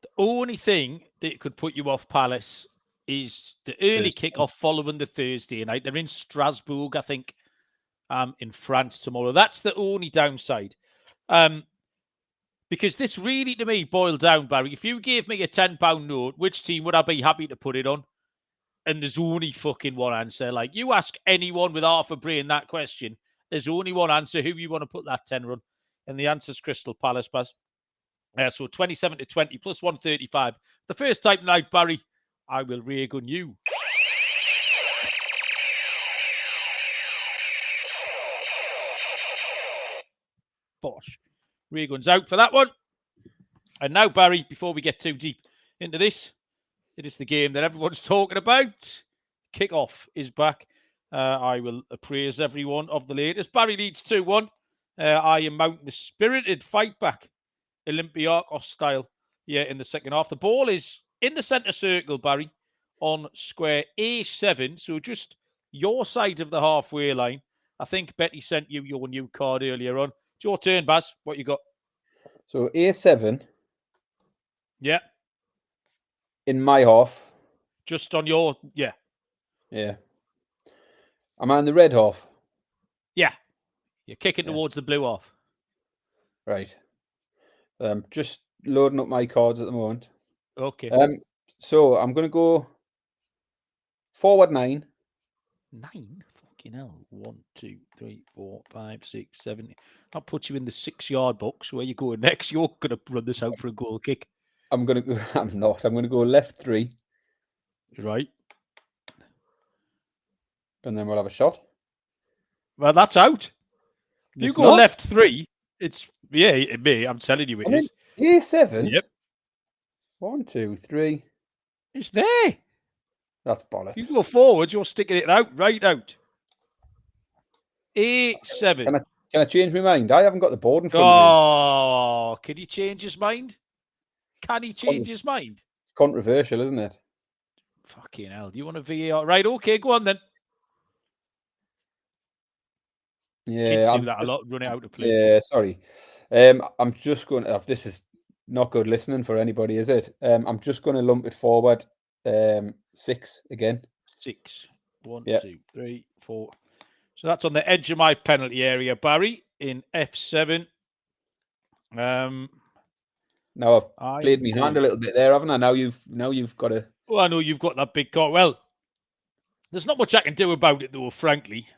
The only thing that could put you off Palace is the early kickoff following the Thursday night. They're in Strasbourg, I think, in France tomorrow. That's the only downside. Because this really, to me, boiled down, Barry. If you gave me a £10 note, which team would I be happy to put it on? And there's only fucking one answer. Like, you ask anyone with half a brain that question, there's only one answer. Who you want to put that 10 on? And the answer's Crystal Palace, Baz. So 27 to 20 plus 135. The first time tonight, Barry, I will ray-gun you. Bosh. Ray-gun's out for that one. And now, Barry, before we get too deep into this, it is the game that everyone's talking about. Kickoff is back. I will appraise everyone of the latest. Barry leads 2-1. I am mounting a spirited fight back, Olympiacos style, in the second half. The ball is in the centre circle, Barry, on square A7. So just your side of the halfway line. I think Betty sent you your new card earlier on. It's your turn, Baz. What you got? So A7. Yeah. In my half. Just on your, Yeah. Am I in the red half? Yeah. You're kicking towards the blue half. Right. Just loading up my cards at the moment. Okay. So I'm going to go forward 9. 9? Fucking hell. 1, 2, 3, 4, 5, 6, 7. I'll put you in the 6-yard box. Where you going next? You're going to run this out for a goal kick. I'm not. I'm going to go left 3. Right. and then we'll have a shot. Well, that's out. If you It's go not? left 3, it's it may. I'm telling you, it is. A7. Yep, 1, 2, 3. it's there. That's If bollocks. you go forward, you're sticking it out, right out. A7. Can I change my mind? I haven't got the board in front of me. Oh, can he change his mind? Can he change his mind? It's controversial, isn't it? Fucking hell. Do you want a VAR? Right, okay, go on then. Yeah, Kids do that a lot, run it out of play. Yeah, sorry. I'm just going to. This is not good listening for anybody, is it? I'm just going to lump it forward. 6 again. 6. 1, Yeah. 2, 3, 4. So that's on the edge of my penalty area, Barry, in F7. Now I've played my hand a little bit there, haven't I? Now you've got to. Well, I know you've got that big card. Well, there's not much I can do about it, though, frankly.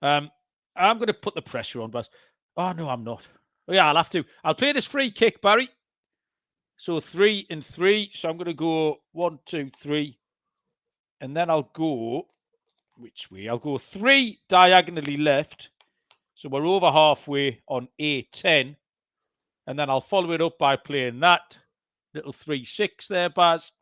I'm going to put the pressure on, but oh no, I'm not. Oh, yeah, I'll have to. I'll play this free kick, Barry. So 3 and 3. So I'm going to go 1, 2, 3, and then I'll go which way? I'll go 3 diagonally left. So we're over halfway on A10, and then I'll follow it up by playing that little 3-6 there, Baz.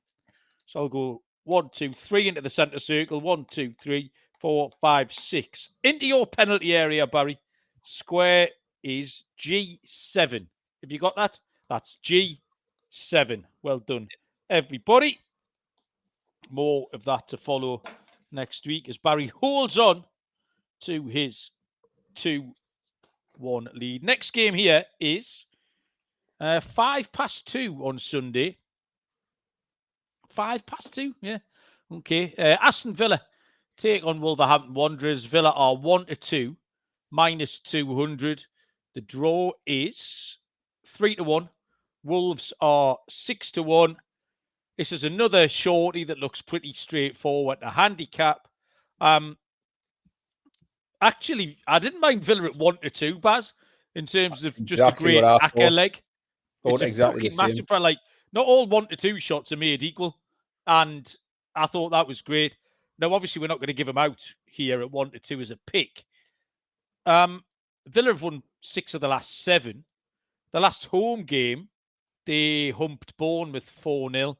So I'll go 1, 2, 3 into the centre circle. 1, 2, 3, 4, 5, 6 into your penalty area, Barry. Square is G7. Have you got that? That's G7. Well done, everybody. More of that to follow next week as Barry holds on to his 2-1 lead. Next game here is 2:05 on Sunday. 2:05, yeah. Okay. Aston Villa take on Wolverhampton Wanderers. Villa are 1-2, -200. The draw is 3-1. Wolves are 6-1. This is another shorty that looks pretty straightforward to handicap. Actually, I didn't mind Villa at 1-2, Baz, in terms of just Exactly a great what I acca thought. leg. It's a Exactly fucking the same. massive. Like, not all 1-2 shots are made equal, and I thought that was great. Now, obviously, we're not going to give them out here at 1-2 as a pick. Villa have won 6 of the last 7. The last home game, they humped Bournemouth 4-0.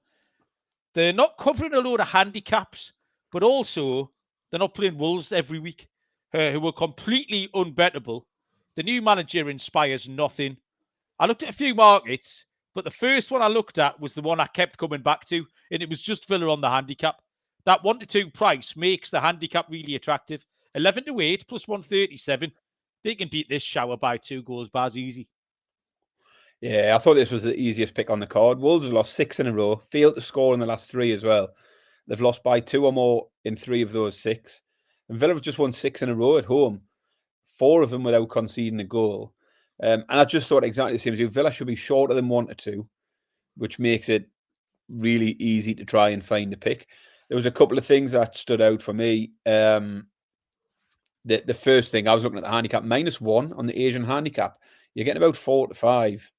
They're not covering a load of handicaps, but also they're not playing Wolves every week, who were completely unbettable. The new manager inspires nothing. I looked at a few markets, but the first one I looked at was the one I kept coming back to, and it was just Villa on the handicap. That 1-2 price makes the handicap really attractive. 11-8 plus 137. They can beat this shower by 2 goals, Baz, easy. Yeah, I thought this was the easiest pick on the card. Wolves have lost 6 in a row, failed to score in the last 3 as well. They've lost by 2 or more in 3 of those 6. And Villa have just won 6 in a row at home, 4 of them without conceding a goal. And I just thought exactly the same as you. Villa should be shorter than 1-2, which makes it really easy to try and find a pick. There was a couple of things that stood out for me. The first thing, I was looking at the handicap, -1 on the Asian handicap. You're getting about 4 to 5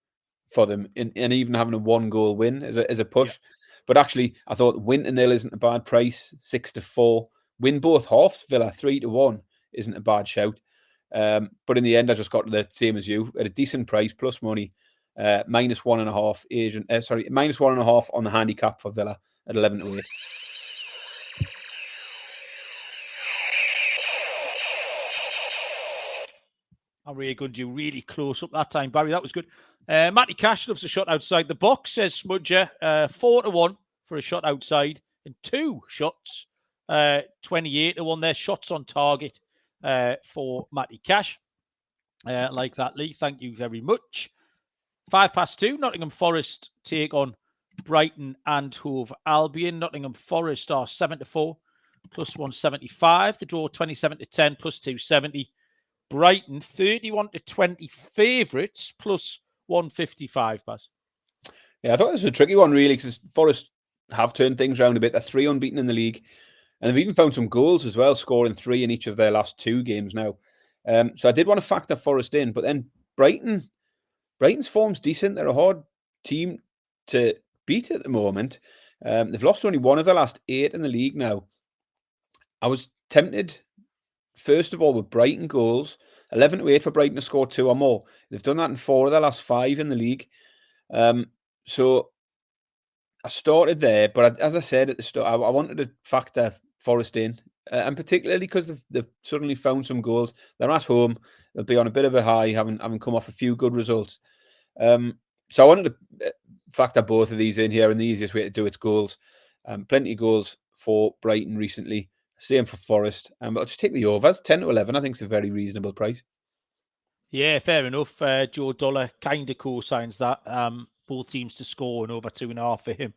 for them, and even having a 1-goal win as a push. Yeah. But actually, I thought win to 0 isn't a bad price. 6-4. Win both halves, Villa 3-1 isn't a bad shout. But in the end, I just got the same as you at a decent price plus money. -1.5 Asian. -1.5 on the handicap for Villa at 11-8. I'm really going to do really close up that time, Barry. That was good. Matty Cash loves a shot outside the box, says Smudger. 4-1 for a shot outside and 2 shots. 28-1 there. Shots on target for Matty Cash. Like that, Lee. Thank you very much. 2:05, Nottingham Forest take on Brighton and Hove Albion. Nottingham Forest are 7-4 plus 175. The draw 27-10 plus 270. Brighton 31-20 favourites plus 155, Baz. Yeah, I thought this was a tricky one, really, because Forest have turned things around a bit. They're 3 unbeaten in the league. And they've even found some goals as well, scoring 3 in each of their last 2 games now. So I did want to factor Forest in, but then Brighton's form's decent. They're a hard team to beat at the moment. They've lost only 1 of the last 8 in the league now. I was tempted first of all, with Brighton goals, 11-8 for Brighton to score 2 or more. They've done that in 4 of their last 5 in the league. So I started there, but as I said at the start, I wanted to factor Forest in, and particularly because they've suddenly found some goals. They're at home. They'll be on a bit of a high, having come off a few good results. So I wanted to factor both of these in here, and the easiest way to do it's goals. Plenty of goals for Brighton recently. Same for Forest. But I'll just take the overs. 10 to 11, I think, is a very reasonable price. Yeah, fair enough. Joe Dollar kind of co-signs that. Both teams to score and over 2.5 for him.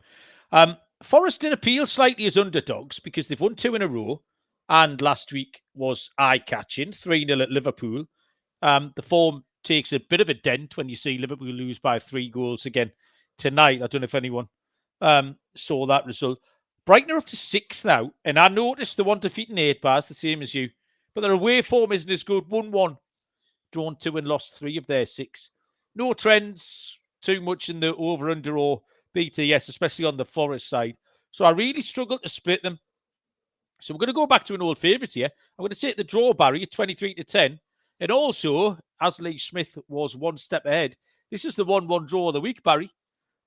Forest did appeal slightly as underdogs because they've won 2 in a row. And last week was eye-catching, 3-0 at Liverpool. The form takes a bit of a dent when you see Liverpool lose by 3 goals again tonight. I don't know if anyone saw that result. Brighton are up to 6 now, and I noticed the one defeating 8 bars, the same as you. But their away form isn't as good. 1-1, drawn 2 and lost 3 of their 6. No trends too much in the over-under or BTS, especially on the Forest side. So I really struggled to split them. So we're going to go back to an old favourite here. I'm going to take the draw, Barry, at 23 to 10. And also, as Lee Smith was 1 step ahead, this is the 1-1 draw of the week, Barry.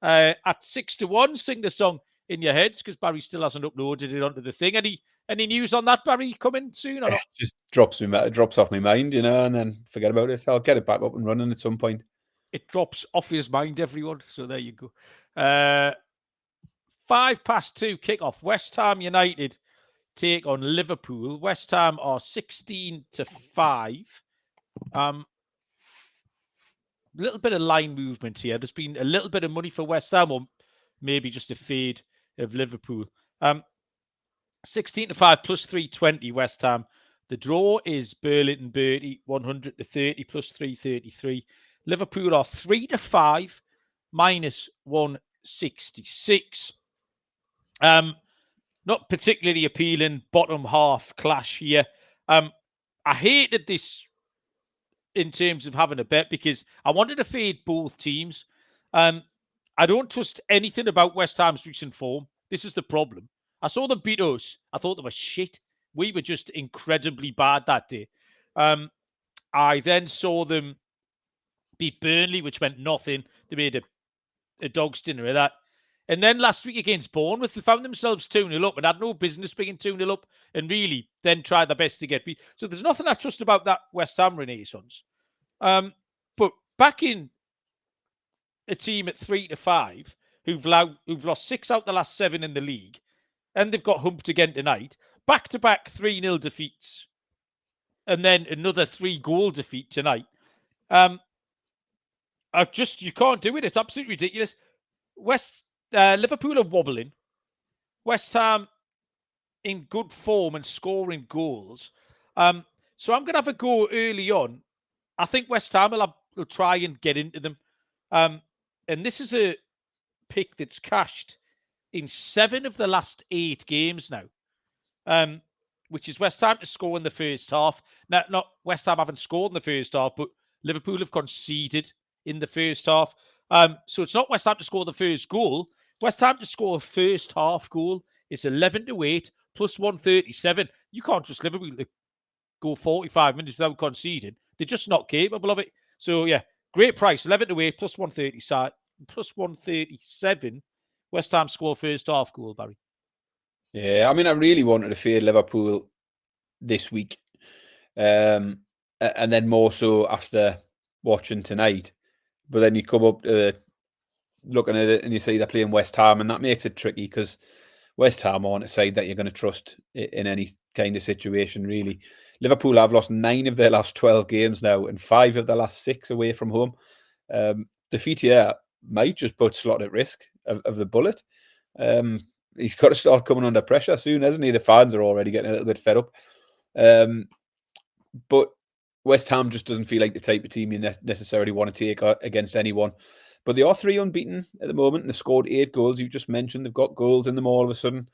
At 6 to 1, sing the song in your heads because Barry still hasn't uploaded it onto the thing. Any news on that, Barry, coming soon? Or not? It just drops off my mind, and then forget about it. I'll get it back up and running at some point. It drops off his mind, everyone. So there you go. 2:05 kickoff. West Ham United take on Liverpool. West Ham are 16 to 5. A little bit of line movement here. There's been a little bit of money for West Ham, or maybe just a fade of Liverpool. 16 to 5 plus 320 West Ham. The draw is Burlington Bertie 100 to 30 plus 333. Liverpool are 3 to 5 minus 166. Not particularly appealing bottom half clash here. I hated this in terms of having a bet because I wanted to fade both teams. I don't trust anything about West Ham's recent form. This is the problem. I saw them beat us. I thought they were shit. We were just incredibly bad that day. I then saw them beat Burnley, which meant nothing. They made a dog's dinner of that. And then last week against Bournemouth, they found themselves 2-0 up and had no business being 2-0 up and really then tried their best to get beat. So there's nothing I trust about that West Ham renaissance. But back in a team at 3 to 5 who've lost 6 out the last 7 in the league, and they've got humped again tonight, back-to-back 3-0 defeats, and then another 3-goal defeat tonight. You can't do it. It's absolutely ridiculous. Liverpool are wobbling. West Ham in good form and scoring goals. So I'm going to have a go early on. I think West Ham will try and get into them. And this is a pick that's cashed in 7 of the last 8 games now, which is West Ham to score in the first half. Now, not West Ham haven't scored in the first half, but Liverpool have conceded in the first half. So it's not West Ham to score the first goal. West Ham to score a first half goal. It's 11 to 8 plus 137. You can't trust Liverpool to go 45 minutes without conceding. They're just not capable of it. So yeah, great price. 11 to 8 plus 137. West Ham score first half goal, Barry. Yeah, I mean, I really wanted to fade Liverpool this week. And then more so after watching tonight. But then you come up looking at it and you see they're playing West Ham, and that makes it tricky because West Ham aren't a side that you're going to trust in any kind of situation, really. Liverpool have lost 9 of their last 12 games now and 5 of their last 6 away from home. Defeat here might just put Slot at risk of the bullet. He's got to start coming under pressure soon, hasn't he? The fans are already getting a little bit fed up. But West Ham just doesn't feel like the type of team you necessarily want to take against anyone. But they are 3 unbeaten at the moment, and they've scored 8 goals. You just mentioned they've got goals in them all of a sudden.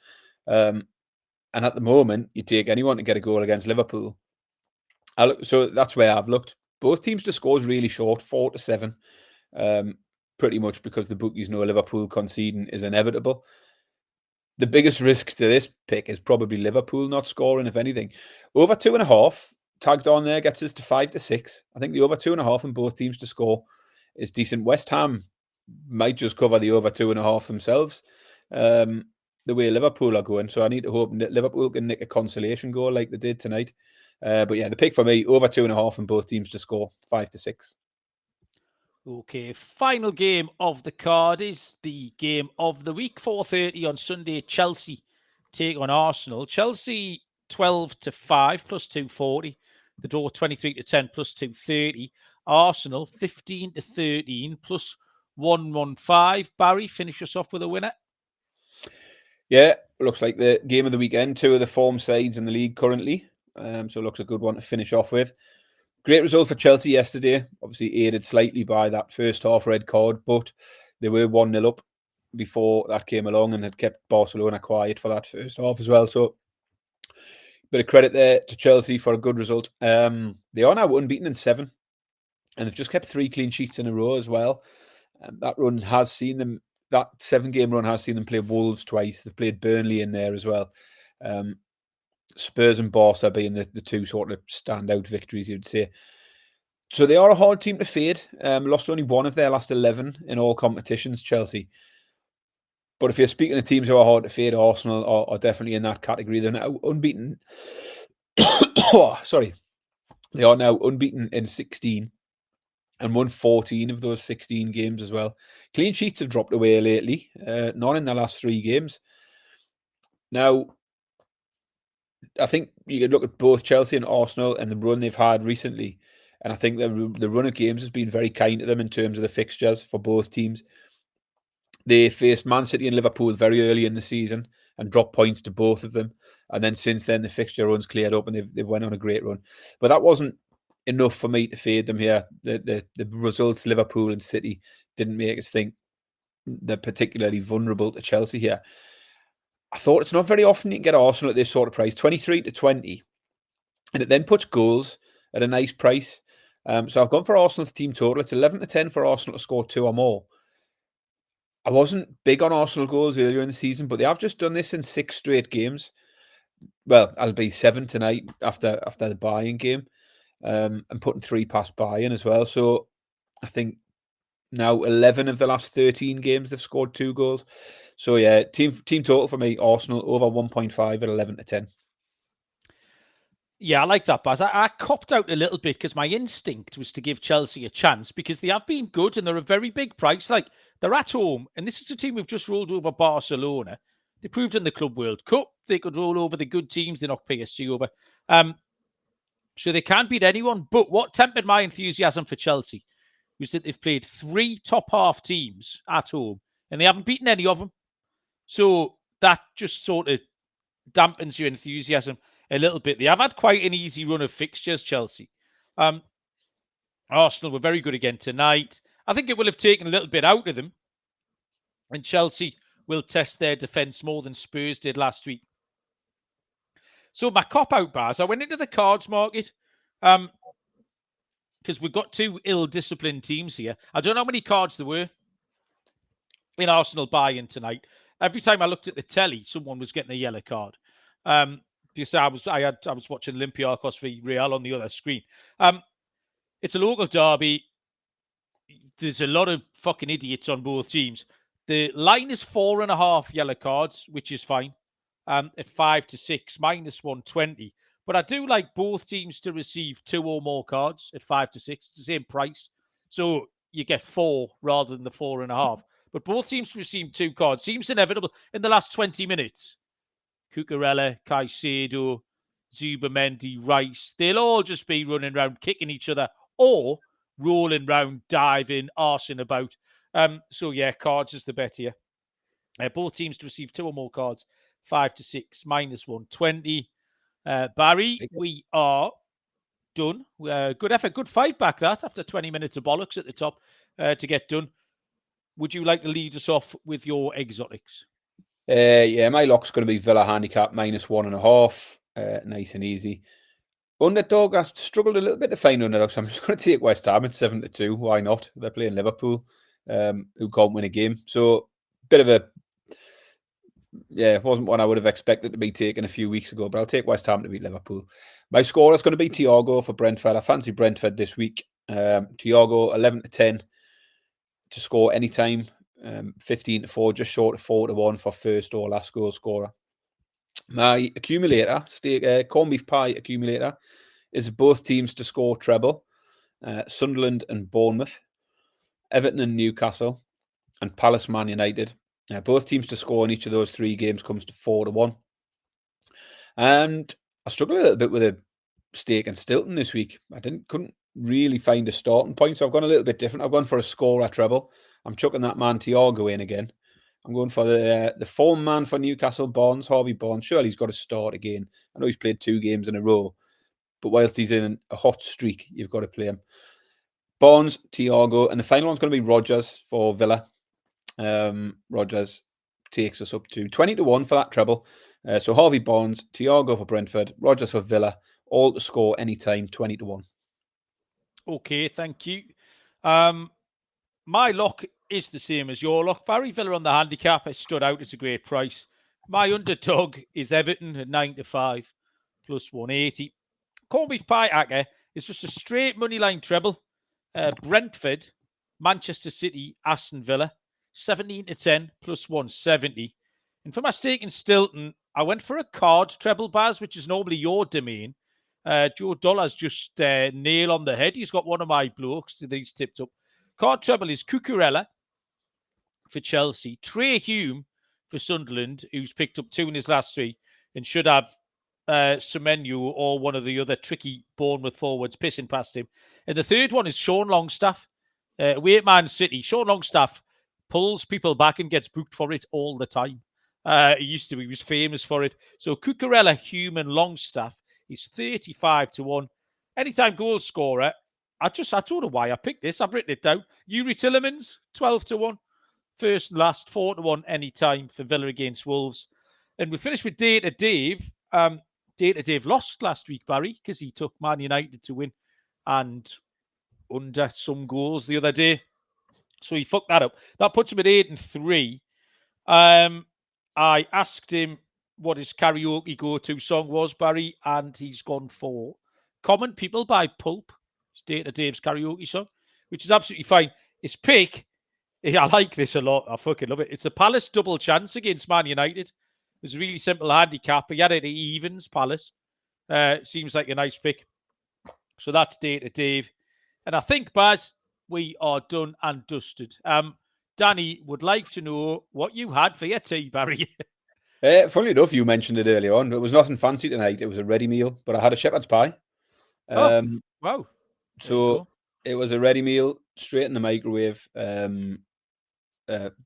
And at the moment, you take anyone to get a goal against Liverpool. So that's where I've looked. Both teams to score is really short, 4 to 7. Pretty much because the bookies know Liverpool conceding is inevitable. the biggest risk to this pick is probably Liverpool not scoring, if anything. Over 2.5 tagged on there gets us to 5 to 6. I think the over 2.5 in both teams to score is decent. West Ham might just cover the over 2.5 themselves, the way Liverpool are going. So I need to hope that Liverpool can nick a consolation goal like they did tonight. But yeah, the pick for me, over 2.5 in both teams to score, 5 to 6. Okay, final game of the card is the game of the week, 4:30 on Sunday. Chelsea take on Arsenal. Chelsea 12 to 5 plus 240. The draw 23 to 10 plus 230. Arsenal 15 to 13 plus 115. Barry, finish us off with a winner. Yeah, looks like the game of the weekend. Two of the form sides in the league currently. So it looks a good one to finish off with. Great result for Chelsea yesterday. Obviously aided slightly by that first half red card, but they were 1-0 up before that came along and had kept Barcelona quiet for that first half as well. So bit of credit there to Chelsea for a good result. They are now unbeaten in 7, and they've just kept 3 clean sheets in a row as well. That 7-game run has seen them play Wolves twice. They've played Burnley in there as well. Spurs and Barca being the two sort of standout victories, you'd say. So they are a hard team to fade. Lost only 1 of their last 11 in all competitions, Chelsea. But if you're speaking of teams who are hard to fade, Arsenal are definitely in that category. They're now unbeaten. Sorry. They are now unbeaten in 16 and won 14 of those 16 games as well. Clean sheets have dropped away lately. None in the last 3 games. Now, I think you could look at both Chelsea and Arsenal and the run they've had recently. And I think the run of games has been very kind to them in terms of the fixtures for both teams. They faced Man City and Liverpool very early in the season and dropped points to both of them. And then since then, the fixture run's cleared up and they've went on a great run. But that wasn't enough for me to fade them here. The results, Liverpool and City, didn't make us think they're particularly vulnerable to Chelsea here. I thought it's not very often you can get Arsenal at this sort of price, 23 to 20. And it then puts goals at a nice price. So I've gone for Arsenal's team total. It's 11 to 10 for Arsenal to score 2 or more. I wasn't big on Arsenal goals earlier in the season, but they have just done this in 6 straight games. Well, I'll be 7 tonight after the buy-in game, and putting 3 past buy-in as well. So I think now 11 of the last 13 games they've scored 2 goals. So yeah, team total for me, Arsenal over 1.5 at 11 to 10. Yeah, I like that, Baz. I copped out a little bit because my instinct was to give Chelsea a chance because they have been good and they're a very big price. Like, they're at home, and this is a team who've just rolled over Barcelona. They proved in the Club World Cup they could roll over the good teams. They knocked PSG over. So they can't beat anyone. But what tempered my enthusiasm for Chelsea was that they've played 3 top-half teams at home, and they haven't beaten any of them. So that just sort of dampens your enthusiasm a little bit. They have had quite an easy run of fixtures, Chelsea. Arsenal were very good again tonight. I think it will have taken a little bit out of them. And Chelsea will test their defence more than Spurs did last week. So my cop-out bars, I went into the cards market because we've got 2 ill-disciplined teams here. I don't know how many cards there were in Arsenal buy-in tonight. Every time I looked at the telly, someone was getting a yellow card. Because I was watching Olympiacos v Real on the other screen. It's a local derby. There's a lot of fucking idiots on both teams. The line is 4.5 yellow cards, which is fine. At 5 to 6, minus 120. But I do like both teams to receive 2 or more cards at 5 to 6. It's the same price. So you get 4 rather than the 4.5. But both teams to receive 2 cards. Seems inevitable in the last 20 minutes. Cucurella, Caicedo, Zubimendi, Rice. They'll all just be running around, kicking each other or rolling around, diving, arsing about. So, yeah, cards is the bet here. Both teams to receive 2 or more cards, 5 to 6, minus 120. Barry, we are done. Good effort, good fight back that after 20 minutes of bollocks at the top to get done. Would you like to lead us off with your exotics? Yeah, my lock's going to be Villa handicap minus 1.5. Nice and easy. Underdog, I struggled a little bit to find underdogs. So I'm just going to take West Ham at 7 to 2. Why not? They're playing Liverpool, who can't win a game. So bit of a it wasn't one I would have expected to be taken a few weeks ago, but I'll take West Ham to beat Liverpool. My score is going to be Thiago for Brentford. I fancy Brentford this week. Thiago 11-10 to score anytime. 15-4, just short of 4-1 for first or last goal scorer. My accumulator, corned beef pie accumulator, is both teams to score treble. Sunderland and Bournemouth, Everton and Newcastle, and Palace Man United. Both teams to score in each of those 3 games comes to 4-1. And I struggled a little bit with a stake and Stilton this week. I couldn't really find a starting point, so I've gone a little bit different. I've gone for a scorer treble. I'm chucking that man Thiago in again. I'm going for the form man for Newcastle, Barnes, Harvey Barnes. Surely he's got to start again. I know he's played 2 games in a row, but whilst he's in a hot streak, you've got to play him. Barnes, Thiago, and the final one's going to be Rodgers for Villa. Rodgers takes us up to 20-1 for that treble. So Harvey Barnes, Thiago for Brentford, Rodgers for Villa, all to score anytime, 20-1. Okay, thank you. My lock is the same as your lock, Barry. Villa on the handicap. It stood out. It's a great price. My underdog is Everton at 9-5 plus 180. Corned beef pie Acker is just a straight money line treble. Brentford, Manchester City, Aston Villa, 17-10 plus 170. And for my stake in Stilton, I went for a card treble, Baz, which is normally your domain. Joe Dollar's just nail on the head. He's got one of my blokes that he's tipped up. Card treble is Cucurella for Chelsea, Trey Hume for Sunderland, who's picked up 2 in his last 3 and should have Semenyo or one of the other tricky Bournemouth forwards pissing past him. And the third one is Sean Longstaff, away at Man City. Sean Longstaff pulls people back and gets booked for it all the time. He was famous for it. So Cucurella, Hume and Longstaff is 35-1. Anytime goal scorer. I don't know why I picked this. I've written it down. Yuri Tillemans, 12-1. First and last, 4-1 anytime for Villa against Wolves. And we finished with Data Dave. Data Dave lost last week, Barry, because he took Man United to win and under some goals the other day. So he fucked that up. That puts him at 8-3. I asked him what his karaoke go-to song was, Barry, and he's gone for Common People by Pulp. It's Data Dave's karaoke song, which is absolutely fine. His pick, I like this a lot. I fucking love it. It's a Palace double chance against Man United. It's a really simple handicap. He had it at evens, Palace. Seems like a nice pick. So that's Data Dave. And I think, Baz, we are done and dusted. Danny would like to know what you had for your tea, Barry. Funnily enough, you mentioned it earlier on. It was nothing fancy tonight. It was a ready meal, but I had a shepherd's pie. Wow. So it was a ready meal, straight in the microwave.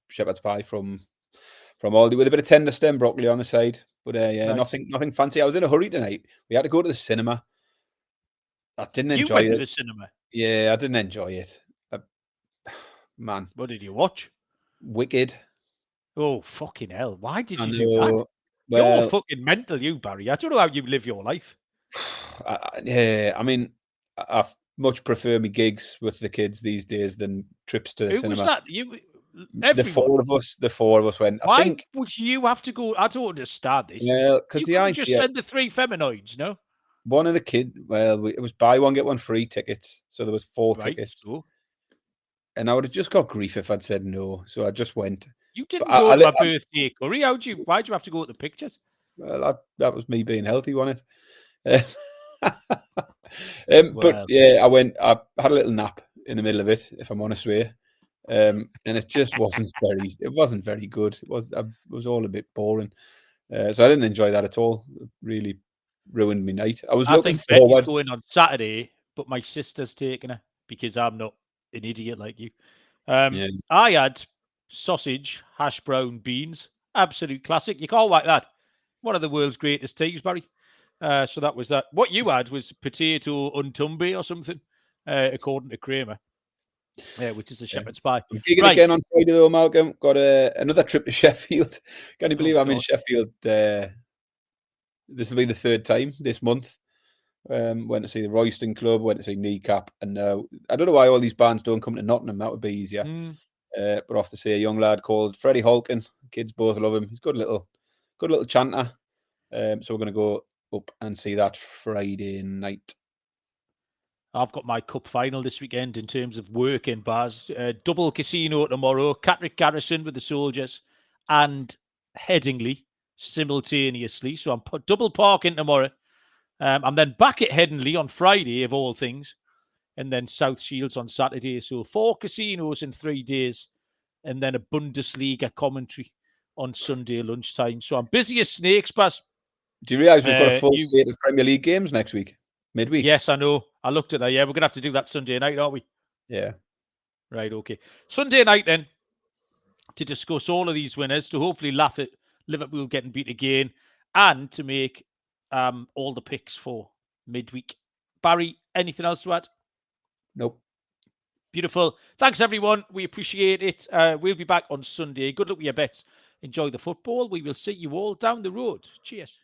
Shepherd's pie from Aldi with a bit of tender stem broccoli on the side. But nice. nothing fancy. I was in a hurry tonight. We had to go to the cinema. I didn't enjoy it. You went to the cinema? Yeah, I didn't enjoy it. Man. What did you watch? Wicked. Oh, fucking hell. Why did you do that? Well, you're fucking mental, you, Barry. I don't know how you live your life. I mean, I much prefer my gigs with the kids these days than trips to the cinema. Who was that? Everyone. The four of us went. Why would you have to go? I don't understand this. Well, because the idea, just send the 3 feminoids, no? One of the kids, it was buy one, get one free tickets. So there was 4 tickets. Cool. And I would have just got grief if I'd said no. So I just went. You didn't go to my birthday curry. Why'd you have to go to the pictures? Well, that was me being healthy, wasn't it? But yeah, I had a little nap in the middle of it, if I'm honest with you. And it just wasn't very good. It was all a bit boring. So I didn't enjoy that at all. It really ruined my night. I think Betty's going on Saturday, but my sister's taking her because I'm not an idiot like you. I had sausage, hash brown, beans. Absolute classic. You can't like that. One of the world's greatest teas, Barry. So that was that. What you had was potato untumbe or something, according to Kramer. Which is a shepherd's pie. I'm gigging again on Friday though, Malcolm. Got another trip to Sheffield. Can you believe I'm in Sheffield? This will be the 3rd time this month. Went to see the Royston Club, went to see Kneecap, and I don't know why all these bands don't come to Nottingham. That would be easier. But off to see a young lad called Freddie Holkin. Kids both love him. He's a good little good little chanter. So we're going to go up and see that Friday night. I've got my cup final this weekend in terms of work in Baz. Double casino tomorrow. Catterick Garrison with the Soldiers and Headingley simultaneously. So I'm double parking tomorrow. I'm then back at Headingley on Friday, of all things. And then South Shields on Saturday. So 4 casinos in 3 days. And then a Bundesliga commentary on Sunday lunchtime. So I'm busy as snakes, Baz. Do you realise we've got a full slate of Premier League games next week? Midweek. Yes, I know. I looked at that. Yeah, we're going to have to do that Sunday night, aren't we? Yeah. Right, okay. Sunday night, then, to discuss all of these winners, to hopefully laugh at Liverpool getting beat again, and to make all the picks for midweek. Barry, anything else to add? Nope. Beautiful. Thanks, everyone. We appreciate it. We'll be back on Sunday. Good luck with your bets. Enjoy the football. We will see you all down the road. Cheers.